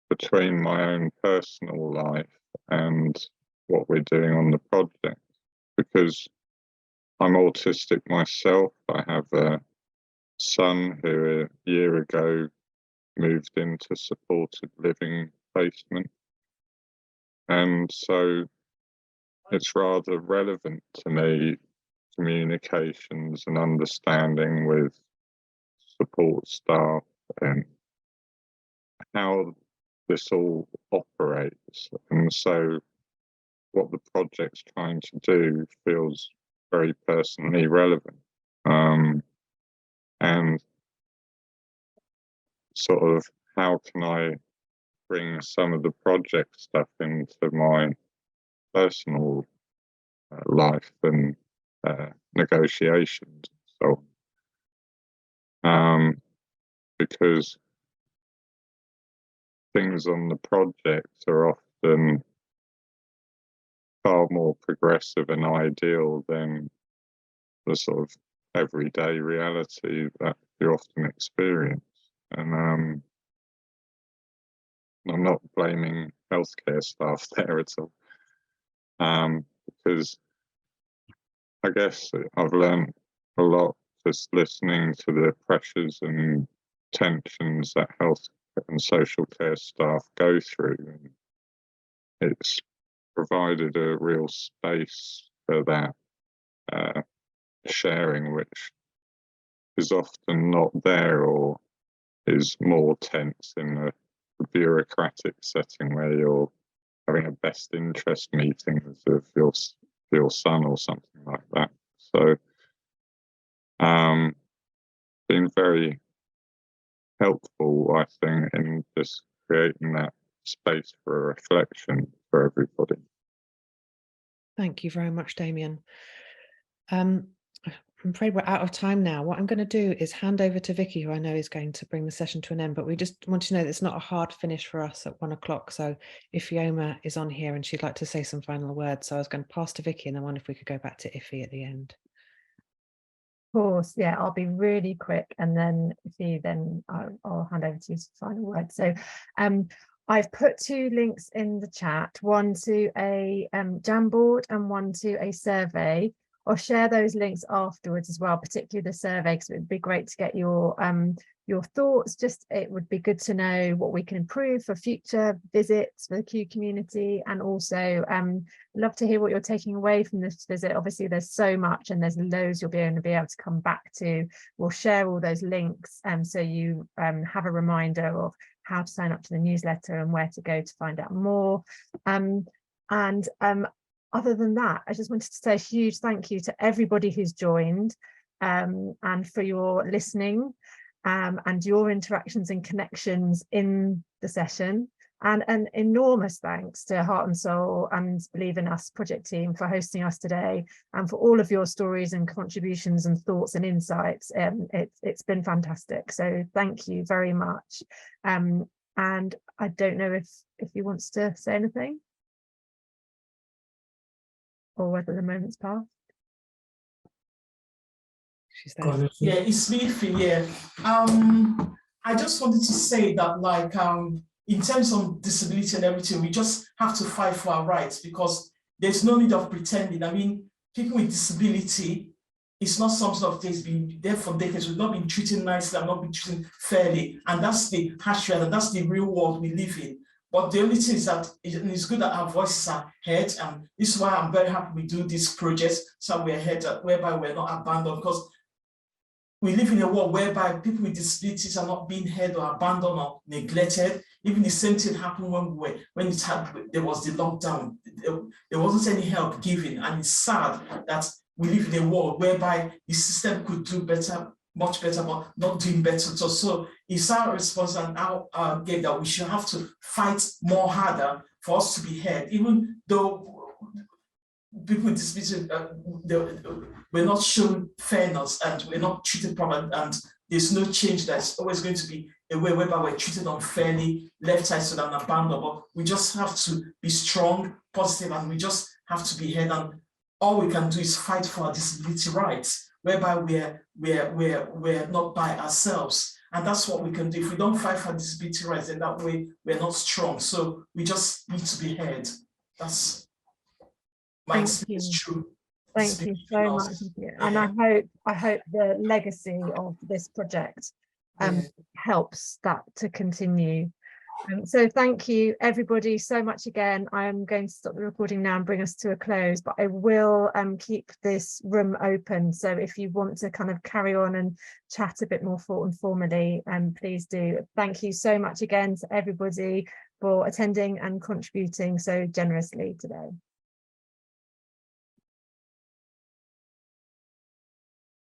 between my own personal life and what we're doing on the project, because I'm autistic myself. I have a son who a year ago moved into supported living placement, and so it's rather relevant to me, communications and understanding with support staff and how this all operates. And so what the project's trying to do feels very personally relevant. And sort of how can I bring some of the project stuff into my personal life and negotiations. So, because things on the project are often far more progressive and ideal than the sort of everyday reality that you often experience. And I'm not blaming healthcare staff there at all, because I guess I've learned a lot just listening to the pressures and tensions that health and social care staff go through. And it's provided a real space for that sharing, which is often not there or is more tense in a bureaucratic setting where you're having a best interest meetings of your son or something like that. So been very helpful, I think, in just creating that space for reflection for everybody. Thank you very much, Damien. I'm afraid we're out of time now. What I'm going to do is hand over to Vicky, who I know is going to bring the session to an end, but we just want to know that it's not a hard finish for us at 1 o'clock. So if Fiona is on here and she'd like to say some final words, so I was going to pass to Vicky and then wonder if we could go back to Iffy at the end. Of course, yeah, I'll be really quick, and then I'll hand over to you for final word. So I've put 2 links in the chat, one to a Jamboard and one to a survey. I'll share those links afterwards as well, particularly the survey, because it would be great to get your thoughts. Just it would be good to know what we can improve for future visits for the Q community, and also love to hear what you're taking away from this visit. Obviously there's so much and there's loads you'll be able to come back to. We'll share all those links so you have a reminder of how to sign up to the newsletter and where to go to find out more. Other than that, I just wanted to say a huge thank you to everybody who's joined and for your listening and your interactions and connections in the session. And an enormous thanks to Heart and Soul and Believe in Us project team for hosting us today and for all of your stories and contributions and thoughts and insights. It's been fantastic. So thank you very much. And I don't know if he wants to say anything or whether the moment's passed. She's there. Yeah, it's me, yeah. I just wanted to say that, like, in terms of disability and everything, we just have to fight for our rights, because there's no need of pretending. I mean, people with disability, it's not something of things been there for decades. We've not been treated nicely and not been treated fairly. And that's the harsh reality, and that's the real world we live in. But the only thing is that it's good that our voices are heard. And this is why I'm very happy we do this project, so we're heard, whereby we're not abandoned, because we live in a world whereby people with disabilities are not being heard or abandoned or neglected. Even the same thing happened when there was the lockdown. There wasn't any help given, and it's sad that we live in a world whereby the system could do better, much better, but not doing better. So it's our response and our game that we should have to fight more harder for us to be heard, even though people with disabilities, we're not shown fairness and we're not treated properly, and there's no change. There's always going to be a way whereby we're treated unfairly, left isolated and abandoned. But we just have to be strong, positive, and we just have to be heard. And all we can do is fight for our disability rights, whereby we're not by ourselves. And that's what we can do. If we don't fight for disability rights, then that way we're not strong. So we just need to be heard. That's my experience. True. Thank you so much. And I hope the legacy of this project helps that to continue. So thank you everybody so much again. I'm going to stop the recording now and bring us to a close, but I will keep this room open. So if you want to kind of carry on and chat a bit more informally, please do. Thank you so much again to everybody for attending and contributing so generously today.